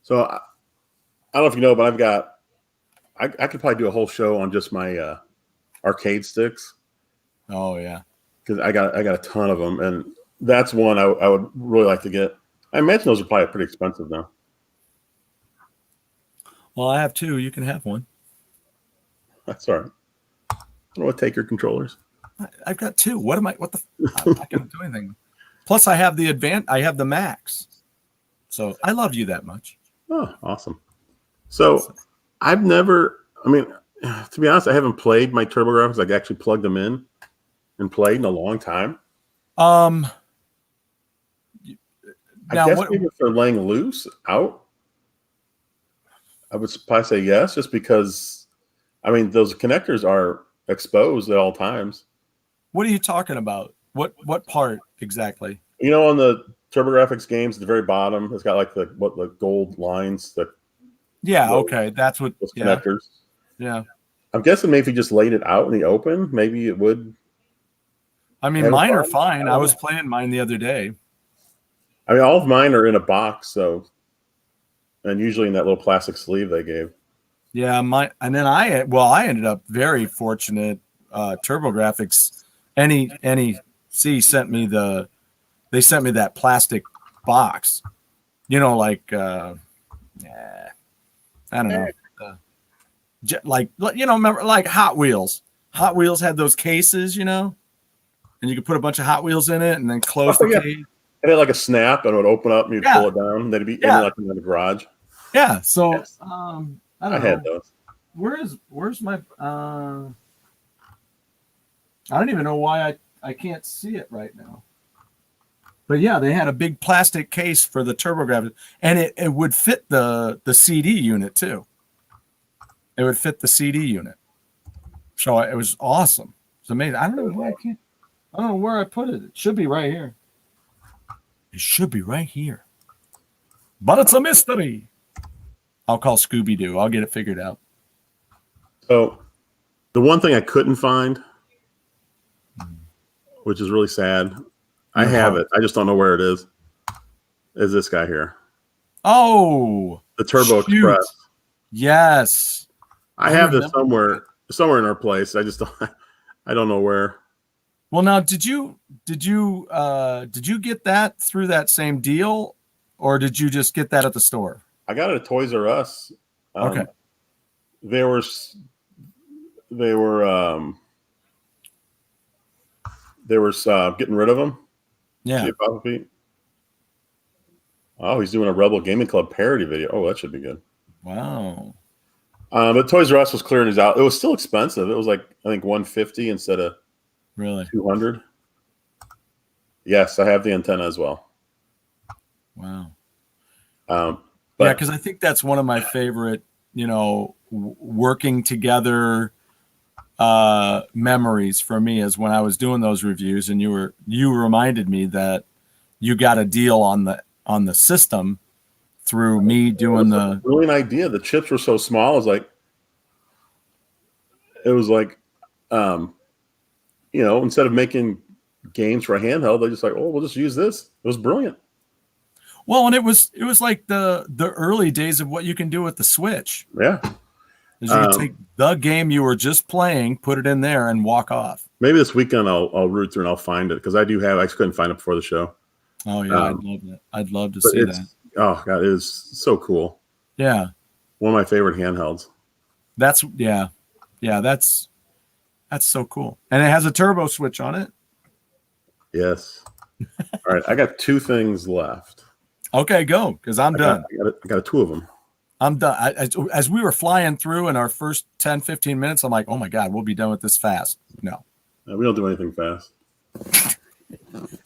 So I don't know if you know, but I could probably do a whole show on just my arcade sticks. Oh yeah, because I got a ton of them, and that's one I would really like to get. I imagine those are probably pretty expensive now. Well, I have two. You can have one. That's all right. I don't want to take your controllers. I've got two. What am I? What the? I'm not going to do anything. Plus, I have the I have the Max. So I love you that much. Oh, awesome. So I've never. I mean, to be honest, I haven't played my TurboGrafx. Like actually plugged them in and played in a long time. Now I guess maybe if they're laying loose out, I would probably say yes, just because. I mean, those connectors are exposed at all times. What are you talking about? What part exactly? You know, on the TurboGrafx games at the very bottom, it's got like the gold lines. Okay, that's what those connectors. Yeah, I'm guessing maybe if you just laid it out in the open, maybe it would. I mean, mine are fine. I was playing mine the other day. I mean, all of mine are in a box, so, and usually in that little plastic sleeve they gave. Yeah, and then I ended up very fortunate. TurboGrafx, NEC sent me they sent me that plastic box. You know, like I don't know, like remember like Hot Wheels. Hot Wheels had those cases, and you could put a bunch of Hot Wheels in it and then close the case. It had like a snap and it would open up and you'd pull it down. And then it'd be in like in the garage. Yeah. So yes. I had those. Where's my I don't even know why I can't see it right now. But yeah, they had a big plastic case for the TurboGrafx, and it would fit the CD unit too. It would fit the CD unit. So it was awesome. It's amazing. I don't know why I don't know where I put it. It should be right here. It should be right here. But it's a mystery. I'll call Scooby-Doo. I'll get it figured out. So the one thing I couldn't find, which is really sad, I have it. I just don't know where it is this guy here. Oh. The Turbo Express. Yes. I have this somewhere in our place. I don't know where. Well, now did you get that through that same deal, or did you just get that at the store? I got it at Toys R Us. Okay. They were getting rid of them. Yeah. Oh, he's doing a Rebel Gaming Club parody video. Oh, that should be good. Wow. But Toys R Us was clearing these out. It was still expensive. It was like I think $150 instead of really $200. Yes, I have the antenna as well. Wow. Yeah, because I think that's one of my favorite, working together memories for me is when I was doing those reviews, and you reminded me that you got a deal on the system through me doing the brilliant idea. The chips were so small. It was like instead of making games for a handheld, they just like, oh, we'll just use this. It was brilliant. Well, and it was like the early days of what you can do with the Switch. Yeah. Is you can take the game you were just playing, put it in there, and walk off. Maybe this weekend I'll root through and I'll find it because I just couldn't find it before the show. Oh yeah, I'd love that. I'd love to see that. Oh god, it is so cool. Yeah, one of my favorite handhelds. That's so cool, and it has a turbo switch on it. Yes. All right, I got two things left. Okay, go because I'm done. I got two of them. I'm done. As we were flying through in our first 10, 15 minutes, I'm like, oh my God, we'll be done with this fast. No. We don't do anything fast.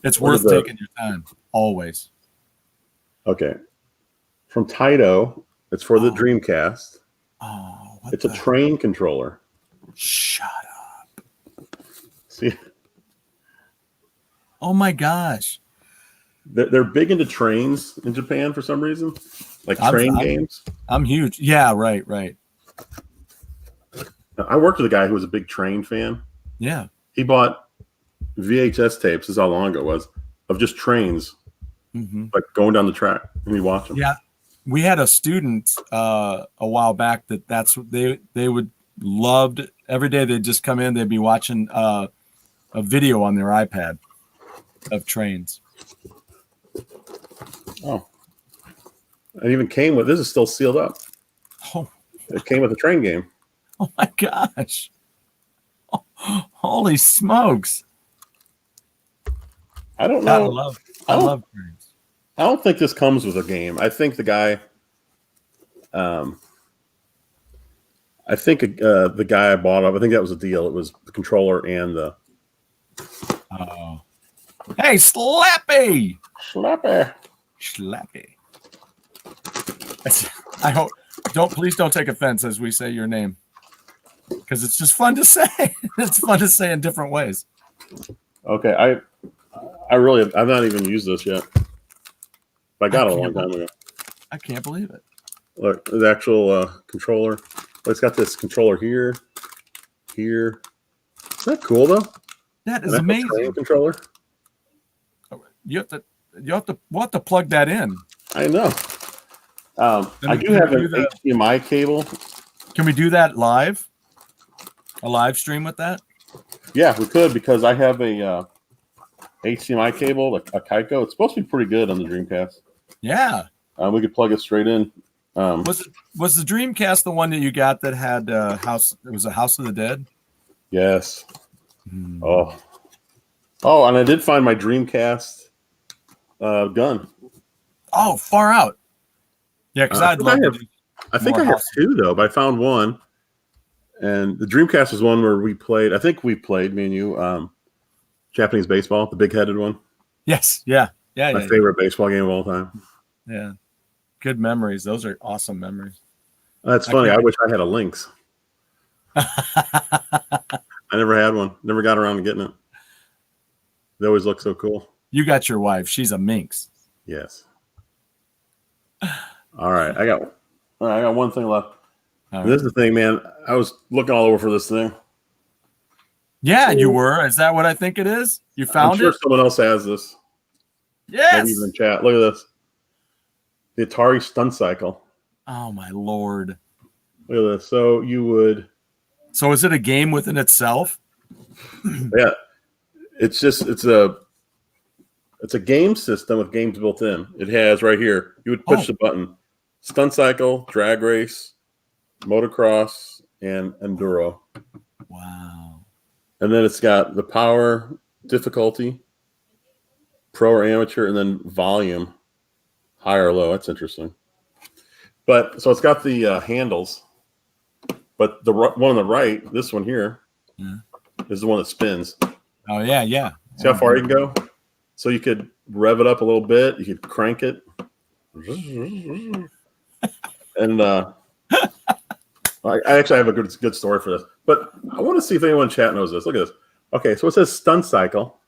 It's worth taking your time, always. Okay. From Taito, it's for the Dreamcast. Oh, it's a train controller. Shut up. See? Oh my gosh. They're big into trains in Japan for some reason, like train games. I'm huge. Yeah, right. I worked with a guy who was a big train fan. Yeah. He bought VHS tapes, this is how long ago it was, of just trains, like going down the track, and we watch them. Yeah. We had a student a while back that's what they would loved every day. They'd just come in, they'd be watching a video on their iPad of trains. Oh, it even came with, this is still sealed up. Oh, it came with a train game. Oh my gosh. Oh, holy smokes. I don't know. I love trains. I don't think this comes with a game. I think the guy, the guy I bought it, I think that was a deal. It was the controller and the. Oh. Hey, Slappy! Slappy. I hope please don't take offense as we say your name, because it's just fun to say. It's fun to say in different ways. Okay, I've not even used this yet. But I got it a long time ago. I can't believe it. Look, the actual controller. It's got this controller here. Isn't that cool though? That is amazing. Controller. We'll have to plug that in. I know. I do have an HDMI cable. Can we do that live? A live stream with that? Yeah, we could, because I have a HDMI cable, a Kaiko. It's supposed to be pretty good on the Dreamcast. Yeah. We could plug it straight in. Was the Dreamcast the one that you got that had House? It was a House of the Dead. Yes. Oh, and I did find my Dreamcast gun. Oh, far out. Yeah, because I think I have two though, but I found one. And the Dreamcast was one where we played. I think we played, me and you, Japanese baseball, the big-headed one. Yes. Yeah. My favorite baseball game of all time. Yeah. Good memories. Those are awesome memories. That's funny. I wish I had a Lynx. I never had one. Never got around to getting it. They always look so cool. You got your wife. She's a minx. Yes. All right. I got one thing left. This is the thing, man. I was looking all over for this thing. Yeah, you were. Is that what I think it is? You found it? I'm sure someone else has this. Yes. Maybe even in chat. Look at this. The Atari Stunt Cycle. Oh, my Lord. Look at this. So you would. So is it a game within itself? Yeah. It's a game system with games built in. It has right here. You would push the button. Stunt Cycle, Drag Race, Motocross, and Enduro. Wow. And then it's got the power, difficulty, pro or amateur, and then volume, high or low. That's interesting. But so it's got the handles, but the one on the right, this one here, is the one that spins. Oh yeah. See how far you can go? So you could rev it up a little bit. You could crank it. And I actually have a good story for this. But I want to see if anyone in chat knows this. Look at this. Okay, so it says Stunt Cycle.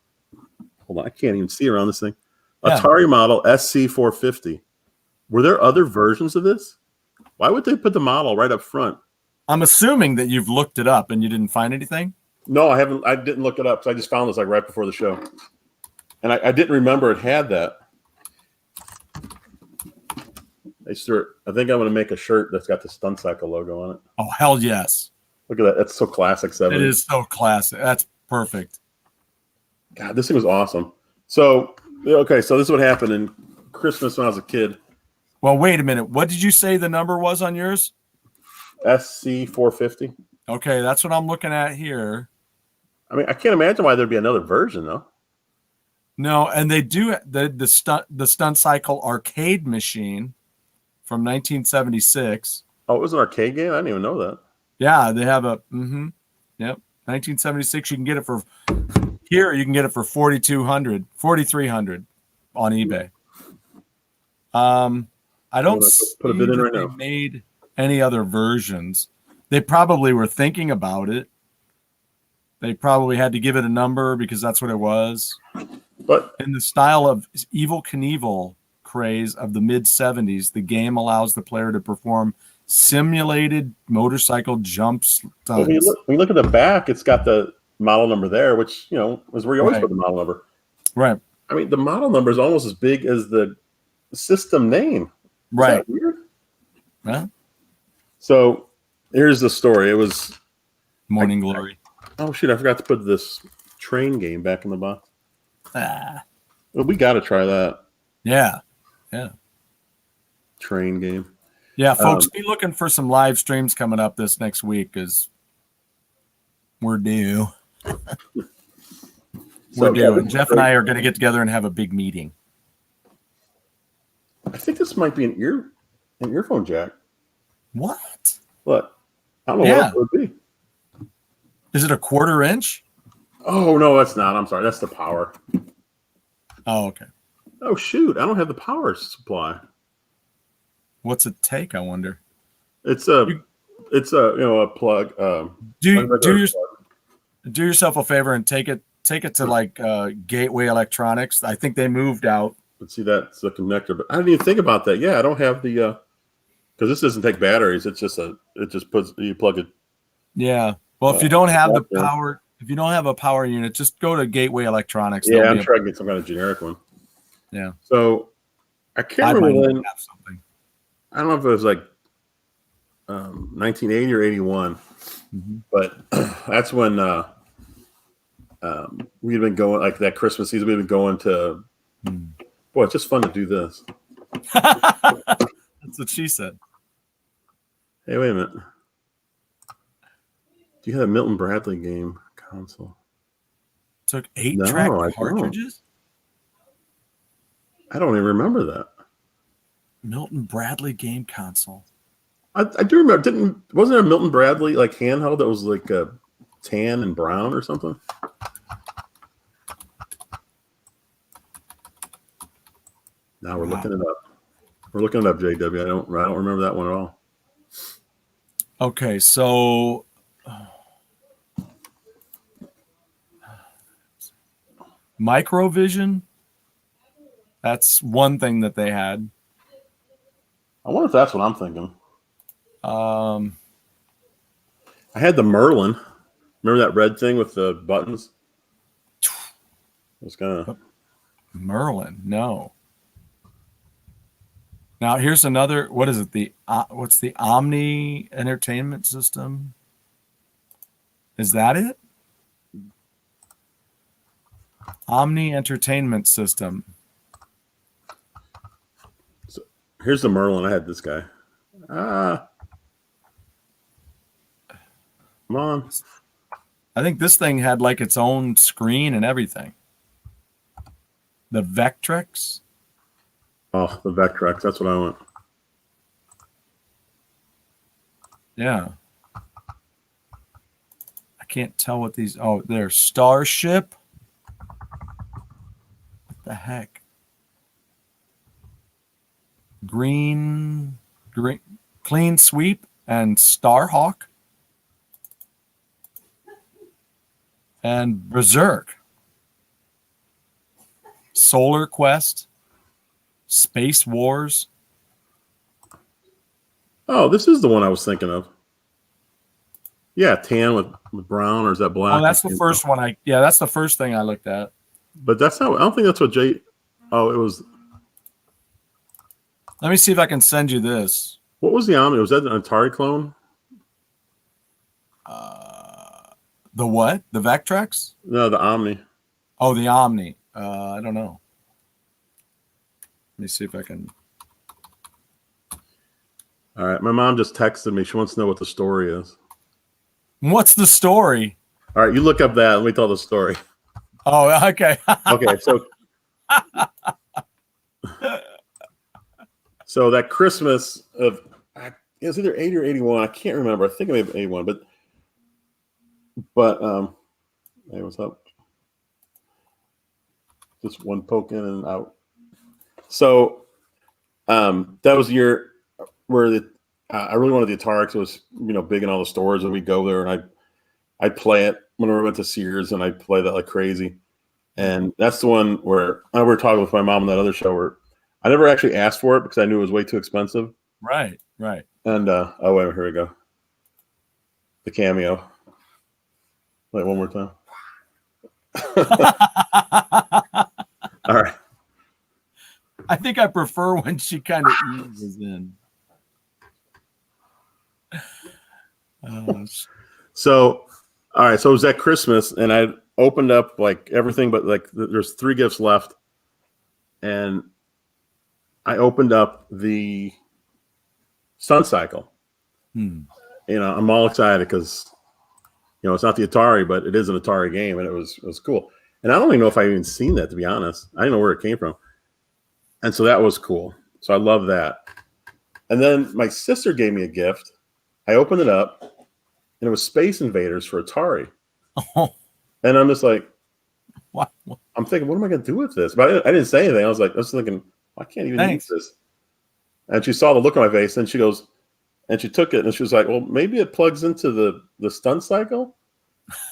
Hold on, I can't even see around this thing. Atari model SC450. Were there other versions of this? Why would they put the model right up front? I'm assuming that you've looked it up and you didn't find anything. No, I haven't. I didn't look it up. So I just found this like right before the show, and I didn't remember it had that. I think I'm going to make a shirt that's got the Stunt Cycle logo on it. Oh, hell yes. Look at that. That's so classic 70s. It is so classic. That's perfect. God, this thing was awesome. So, okay, so this is what happened in Christmas when I was a kid. Well, wait a minute. What did you say the number was on yours? SC450. Okay, that's what I'm looking at here. I mean, I can't imagine why there'd be another version, though. No, and they do the Stunt Cycle arcade machine from 1976. Oh, it was an arcade game? I didn't even know that. Yeah, they have a. Yep. 1976. You can get it for here. You can get it for 4,200, 4,300 on eBay. I don't put a bid in right they now. made any other versions. They probably were thinking about it. They probably had to give it a number because that's what it was. But in the style of Evel Knievel craze of the mid 70s, the game allows the player to perform simulated motorcycle jump stunts. Well, when you look at the back, it's got the model number there, which is where you always put the model number. Right. I mean, the model number is almost as big as the system name. Right. Is that weird? Huh? So here's the story. It was Morning Glory. Oh shoot! I forgot to put this train game back in the box. Well, we got to try that. Yeah. Train game. Yeah, folks, be looking for some live streams coming up this next week because we're due. We're due. And Jeff and I are going to get together and have a big meeting. I think this might be an earphone jack. What? What? I don't know what it would be. Is it a 1/4 inch? Oh, no, that's not. I'm sorry. That's the power. Oh, okay. Oh, shoot. I don't have the power supply. What's it take, I wonder? It's a plug. Do yourself a favor and take it to like Gateway Electronics. I think they moved out. Let's see, that's the connector. But I didn't even think about that. Yeah, I don't have the because this doesn't take batteries. It's just you plug it. Yeah. Well, if you don't have the power, if you don't have a power unit, just go to Gateway Electronics. Yeah, I'm trying to get some kind of generic one. Yeah. So I can't remember when. Have something. I don't know if it was like 1980 or 81, but that's when we'd been going, like that Christmas season, we'd been going to. Boy, it's just fun to do this. That's what she said. Hey, wait a minute. Do you have a Milton Bradley game console? Took 8-track cartridges? I don't even remember that. Milton Bradley game console. I do remember. Wasn't there a Milton Bradley like handheld that was like a tan and brown or something? Now we're looking it up. We're looking it up, JW. I don't remember that one at all. Okay, so Microvision. That's one thing that they had. I wonder if that's what I'm thinking. I had the Merlin. Remember that red thing with the buttons? It was kind of Merlin. No. Now here's another. What is it? What's the Omni Entertainment System? Is that it? Omni Entertainment System. So here's the Merlin. I had this guy. Come on. I think this thing had like its own screen and everything. The Vectrex. Oh, the Vectrex. That's what I want. Yeah. I can't tell what these. Oh, they're Starship. What the heck? Green, Clean Sweep, and Starhawk. And Berserk. Solar Quest. Space Wars. Oh, this is the one I was thinking of. Yeah, tan with brown, or is that black? Oh, that's the first one. That's the first thing I looked at. But that's not. I don't think that's what Jay. Oh, it was. Let me see if I can send you this. What was the Omni? Was that an Atari clone? The what? The Vectrex? No, the Omni. Oh, the Omni. I don't know. Let me see if I can. All right. My mom just texted me. She wants to know what the story is. What's the story? All right. You look up that. Let me tell the story. Oh, okay. Okay. So that Christmas of, it was either 80 or 81. I can't remember. I think it may have been 81. But But hey, what's up? Just one poke in and out. So that was the year where I really wanted the Atari because it was big in all the stores, and we go there and I'd play it whenever I went to Sears, and I'd play that like crazy. And that's the one where we were talking with my mom on that other show where I never actually asked for it because I knew it was way too expensive. Right. And oh wait, here we go. The cameo. Wait, one more time. All right. I think I prefer when she kind of eases in. So, all right. So it was at Christmas, and I opened up like everything, but like there's 3 gifts left, and I opened up the Sun Cycle. I'm all excited because it's not the Atari, but it is an Atari game, and it was cool. And I don't even know if I even seen that, to be honest. I didn't know where it came from. And so that was cool. So I love that. And then my sister gave me a gift. I opened it up, and it was Space Invaders for Atari. Oh. And I'm just like, what? I'm thinking, what am I going to do with this? But I didn't say anything. I was thinking, I can't even use this. And she saw the look on my face, and she goes, and she took it, and she was like, well, maybe it plugs into the Stun Cycle?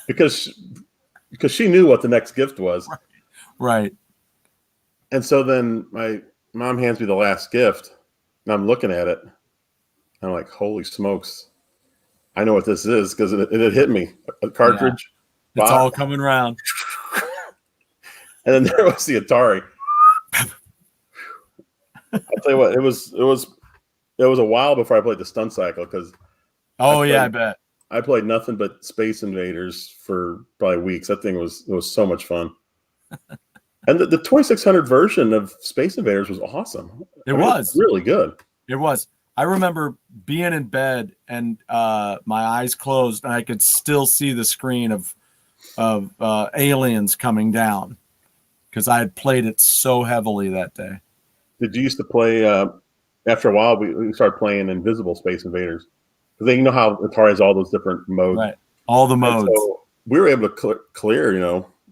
Because she knew what the next gift was. Right. And so then my mom hands me the last gift, and I'm looking at it. And I'm like, holy smokes. I know what this is because it hit me. A cartridge. Yeah. It's all coming around. And then there was the Atari. I'll tell you what, it was a while before I played the Stun Cycle because I bet. I played nothing but Space Invaders for probably weeks. That thing was so much fun. And the 2600 version of Space Invaders was awesome. It was really good. It was. I remember being in bed and my eyes closed, and I could still see the screen of aliens coming down because I had played it so heavily that day. Did you used to play? After a while, we started playing Invisible Space Invaders because you know how Atari has all those different modes, right? All the modes. And so we were able to clear,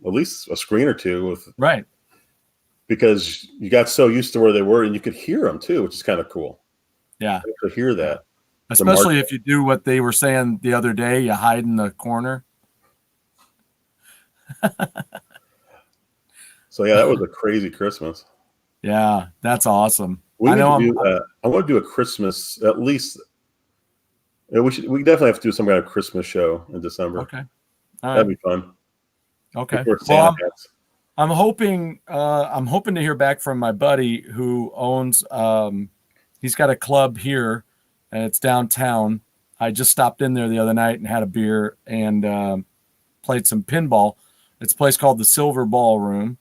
at least a screen or two with right, because you got so used to where they were, and you could hear them too, which is kind of cool. Yeah, to hear that, especially if you do what they were saying the other day, you hide in the corner. So yeah, that was a crazy Christmas. Yeah, that's awesome. I want to do a Christmas at least. We definitely have to do some kind of Christmas show in December. Okay, that'd be fun. Okay, well, I'm hoping to hear back from my buddy who owns. He's got a club here, and it's downtown. I just stopped in there the other night and had a beer and played some pinball. It's a place called the Silver Ballroom,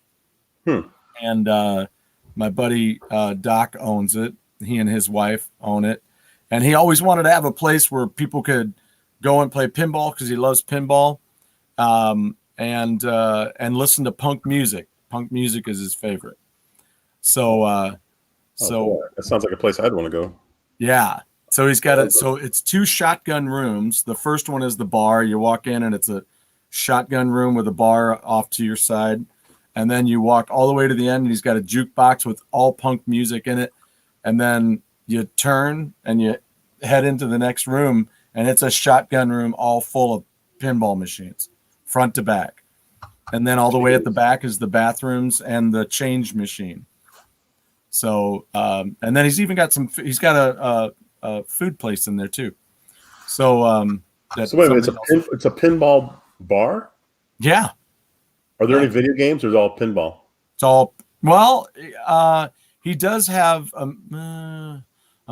and my buddy Doc owns it. He and his wife own it, and he always wanted to have a place where people could go and play pinball because he loves pinball, and listen to punk music. Punk music is his favorite. So. So that sounds like a place I'd want to go. Yeah. So he's got it. So it's 2 shotgun rooms. The first one is the bar. You walk in and it's a shotgun room with a bar off to your side. And then you walk all the way to the end and he's got a jukebox with all punk music in it. And then you turn and you head into the next room and it's a shotgun room all full of pinball machines, front to back. And then all the way at the back is the bathrooms and the change machine. So, and then he's even got he's got a food place in there too. So, wait a minute, it's a pinball bar? Yeah. Are there any video games or is it all pinball? It's all, well, he does have, I'm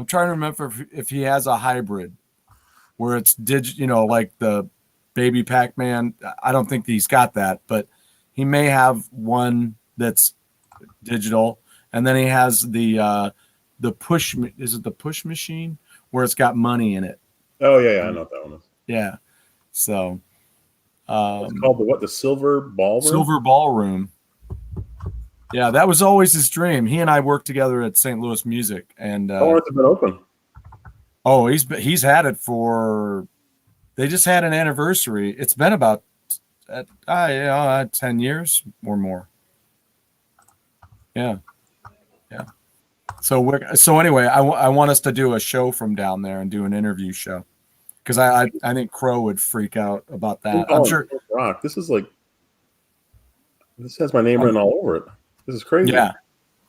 trying to remember if he has a hybrid where it's like the Baby Pac-Man. I don't think he's got that, but he may have one that's digital. And then he has the push. Is it the push machine where it's got money in it? Oh yeah, I know what that one is. Yeah. So it's called the Silver Ballroom. Silver Ballroom. Yeah, that was always his dream. He and I worked together at St. Louis Music, and how long has it been open? Oh, he's had it for They just had an anniversary. It's been about 10 years or more. Yeah. Yeah. So anyway, I want us to do a show from down there and do an interview show. Because I think Crow would freak out about that. I'm sure. Rock. This has my name written all over it. This is crazy. Yeah.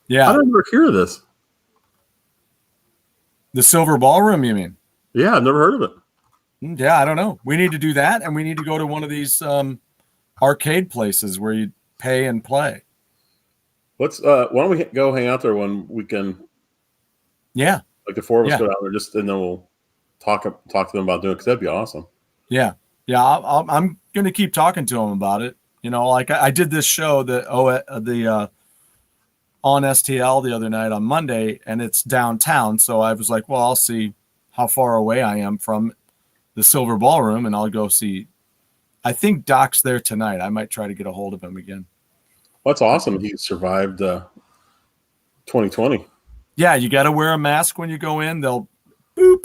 Yeah. How did I never hear of this? The Silver Ballroom, you mean? Yeah, I've never heard of it. Yeah, I don't know. We need to do that, and we need to go to one of these arcade places where you pay and play. Why don't we go hang out there one weekend? Yeah. Like the four of us go down there, and then we'll talk to them about doing it, because that'd be awesome. Yeah. Yeah, I'm going to keep talking to them about it. You know, like I did this show on STL the other night on Monday, and it's downtown. So I was like, well, I'll see how far away I am from the Silver Ballroom, and I'll go see. I think Doc's there tonight. I might try to get a hold of him again. Well, that's awesome. He survived 2020. Yeah, you got to wear a mask when you go in. They'll do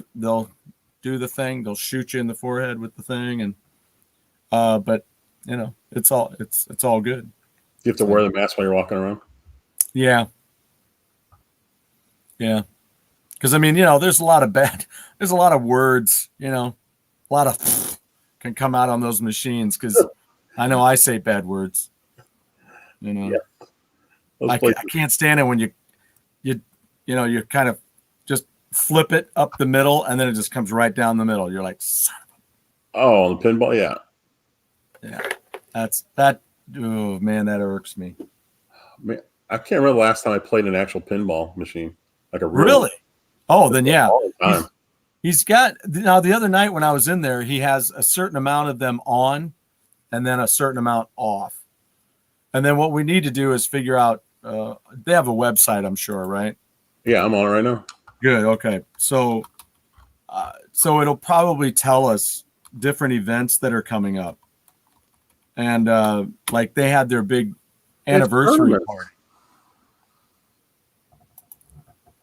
the thing. They'll shoot you in the forehead with the thing, and but you know, it's all good. You have to wear the mask while you're walking around. Yeah. Yeah. Because I mean, you know, there's a lot of words, you know, a lot of can come out on those machines, because I know I say bad words. You know, yeah. I can't stand it when you kind of just flip it up the middle and then it just comes right down the middle. You're like, oh, the pinball, yeah. Yeah. Oh man, that irks me. Man, I can't remember the last time I played an actual pinball machine. Like a really? Oh, then yeah. The He's got, now the other night when I was in there, he has a certain amount of them on and then a certain amount off. And then what we need to do is figure out, they have a website, I'm sure, right? Yeah, I'm on it right now. Good. Okay. So it'll probably tell us different events that are coming up. And like they had their big anniversary party.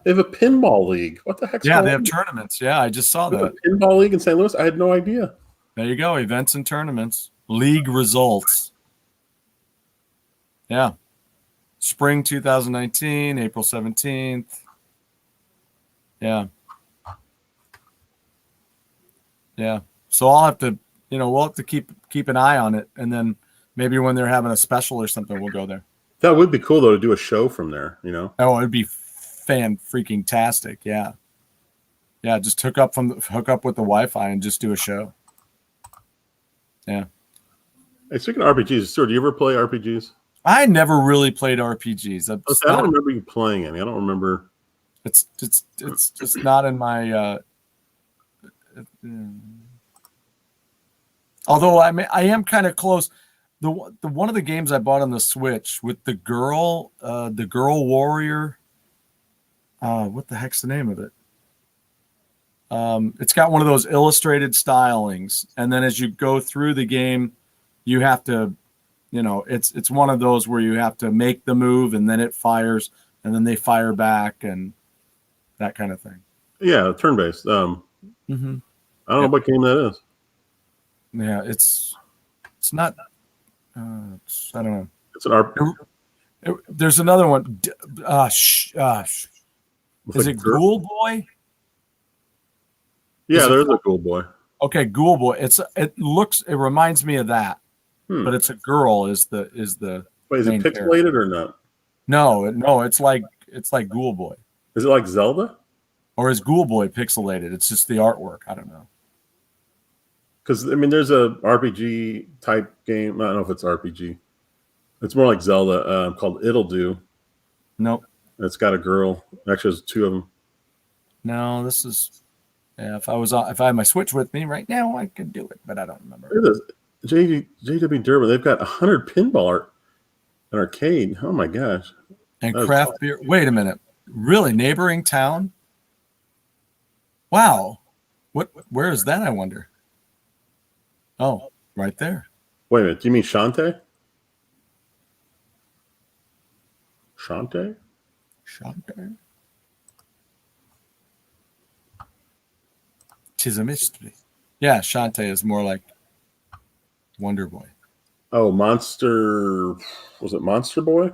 They have a pinball league. What the heck? Yeah, they have tournaments. Yeah, I just saw that. A pinball league in St. Louis? I had no idea. There you go. Events and tournaments. League results. Yeah. Spring 2019, April 17th. Yeah. Yeah. So I'll have to, we'll have to keep an eye on it. And then maybe when they're having a special or something, we'll go there. That would be cool, though, to do a show from there, Oh, it'd be fan-freaking-tastic. Yeah. Yeah, just hook up with the Wi-Fi and just do a show. Yeah. Hey, speaking of RPGs, Stuart, do you ever play RPGs? I never really played RPGs. I don't remember you playing any. I don't remember. It's just not in my. Although I am kind of close. The one of the games I bought on the Switch with the girl warrior. What the heck's the name of it? It's got one of those illustrated stylings, and then as you go through the game, you have to, it's one of those where you have to make the move, and then it fires, and then they fire back, and that kind of thing. Yeah, turn-based. I don't know what game that is. Yeah, it's not. I don't know. It's an RPG. There's another one. Is it Ghoul Boy? Yeah, there's a Ghoul Boy. Okay, Ghoul Boy. It reminds me of that, but it's a girl. Is the wait? Is it pixelated or not? No. It's like Ghoul Boy. Is it like Zelda? Or is Ghoul Boy pixelated? It's just the artwork. I don't know. Because there's a RPG type game. I don't know if it's RPG. It's more like Zelda, called It'll Do. Nope. It's got a girl. Actually, there's two of them. No, this is. Yeah, if I had my Switch with me right now, I could do it, but I don't remember. Look at this. JW Durban. They've got 100 pinball an arcade. Oh my gosh! And craft beer. Wait a minute. Really, neighboring town? Wow. Where is that? I wonder. Oh, right there. Wait a minute. Do you mean Shante? Shante? Shante? 'Tis a mystery. Yeah, Shantae is more like Wonder Boy. Oh, Monster. Was it Monster Boy?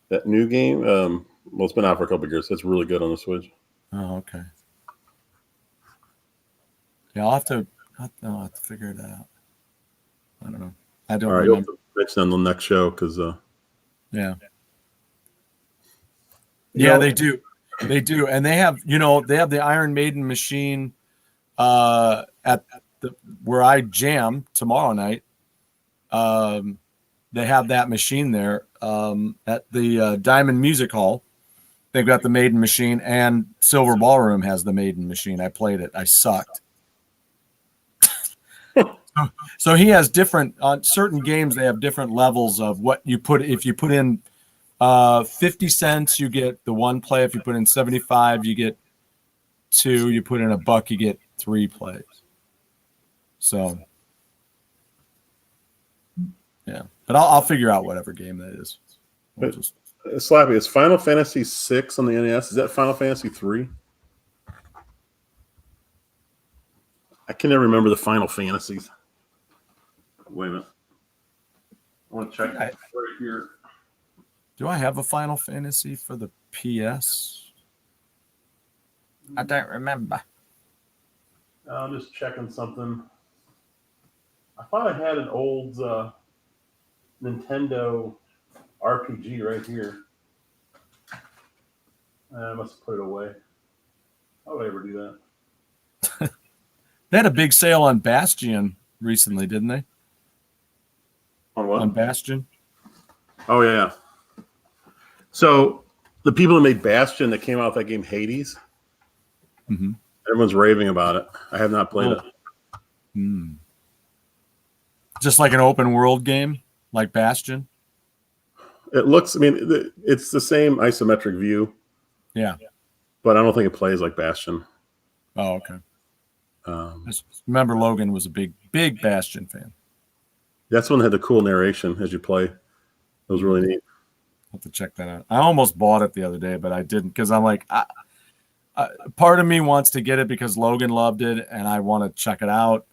That new game? Well, it's been out for a couple of years. It's really good on the Switch. Oh, okay. Yeah, I'll have to figure it out. I don't know. I don't All right, you'll remember. mention on the next show because Yeah. You Yeah, know, they do. They do. And they have the Iron Maiden machine at where I jam tomorrow night. They have that machine there at the Diamond Music Hall. They've got the Maiden machine, and Silver Ballroom has the Maiden machine. I played it. I sucked. So he has different on certain games. They have different levels of what you put. If you put in 50 cents, you get the one play. If you put in 75, you get two. You put in $1, you get 3 plays. So yeah, but I'll figure out whatever game that is. We'll just... Slappy, is Final Fantasy VI on the NES? Is that Final Fantasy 3? I can never remember the Final Fantasies. Wait a minute. I want to check right here. Do I have a Final Fantasy for the PS? I don't remember. I'm just checking something. I thought I had an old Nintendo RPG right here. I must have put it away. How would I ever do that? They had a big sale on Bastion recently, didn't they? On what? On Bastion. Oh, yeah. So the people that made Bastion that came out with that game Hades, everyone's raving about it. I have not played it. Just like an open world game, like Bastion. It looks, I mean, it's the same isometric view. Yeah. But I don't think it plays like Bastion. Oh, okay. Remember, Logan was a big Bastion fan. That's one that had the cool narration as you play. It was really neat. I'll have to check that out. I almost bought it the other day, but I didn't because I'm like, part of me wants to get it because Logan loved it, and I want to check it out.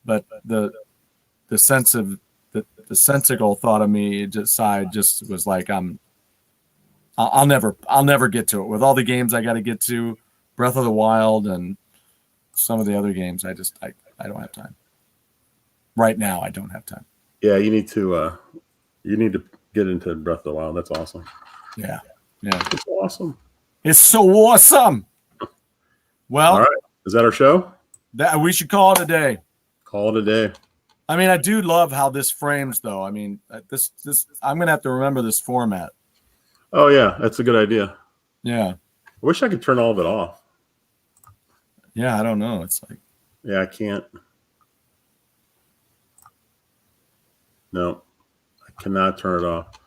But the sense of the sensical thought of me just was like, I'll never get to it with all the games I got to get to, Breath of the Wild and some of the other games. I don't have time right now. I don't have time. Yeah, you need to get into Breath of the Wild. That's awesome. Yeah, it's awesome. It's so awesome. Well, all right, is that our show? That we should call it a day. Call it a day. I mean, I do love how this frames, though. I mean, this I'm gonna have to remember this format. Oh yeah, that's a good idea. Yeah. I wish I could turn all of it off. Yeah, I don't know. It's like, yeah, I can't. No, I cannot turn it off.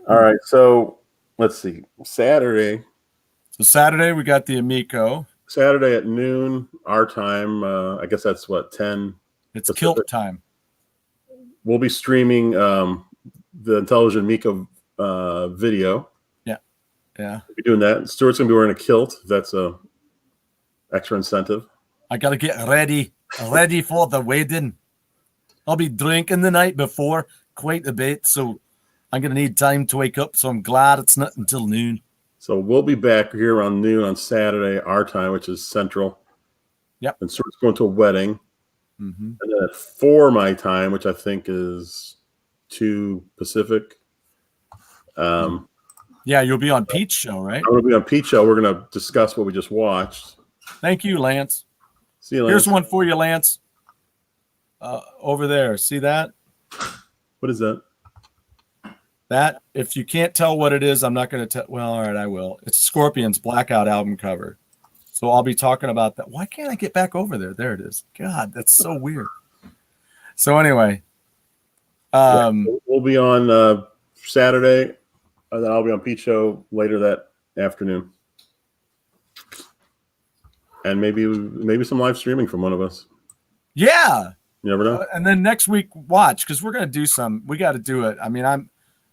All right, so let's see. Saturday. So Saturday we got the Amico. Saturday at noon, our time. I guess that's what 10. It's Kilt time. We'll be streaming the Intellivision Amico video. Yeah. We'll be doing that. Stuart's gonna be wearing a kilt. That's a extra incentive. I gotta get ready for the wedding. I'll be drinking the night before quite a bit, so I'm gonna need time to wake up. So I'm glad it's not until noon. So we'll be back here around noon on Saturday, our time, which is Central. Yep. And Stuart's going to a wedding. And then at 4 my time, which I think is 2 Pacific. Yeah, you'll be on Pete's show, right? I'm going to be on Pete's show. We're going to discuss what we just watched. Thank you, Lance. See you, Lance. Here's one for you, Lance. Over there. See that? What is that? That, if you can't tell what it is, I'm not going to tell. Well, all right, I will. It's Scorpions Blackout album cover. So I'll be talking about that. Why can't I get back over there? There it is. God, that's so weird. So anyway. We'll be on Saturday, and then I'll be on Pete's show later that afternoon. And maybe some live streaming from one of us. Yeah. You never know. And then next week, watch, because we're going to do some. We got to do it. I mean,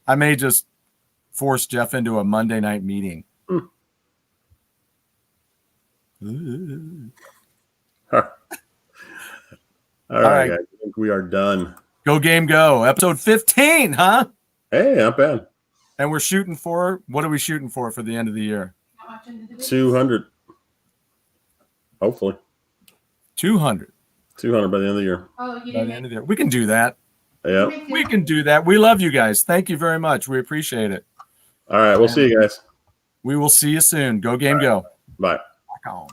I may just force Jeff into a Monday night meeting. All All right, guys. I think we are done. Go game go. Episode 15, huh? Hey, not bad. And we're shooting for, what are we shooting for the end of the year? 200. Hopefully. 200. 200 by the end of the year. Oh, by the end of the year. We can do that. Yeah. We can do that. We love you guys. Thank you very much. We appreciate it. All right. We'll see you guys. We will see you soon. Go game go. Bye. Back on.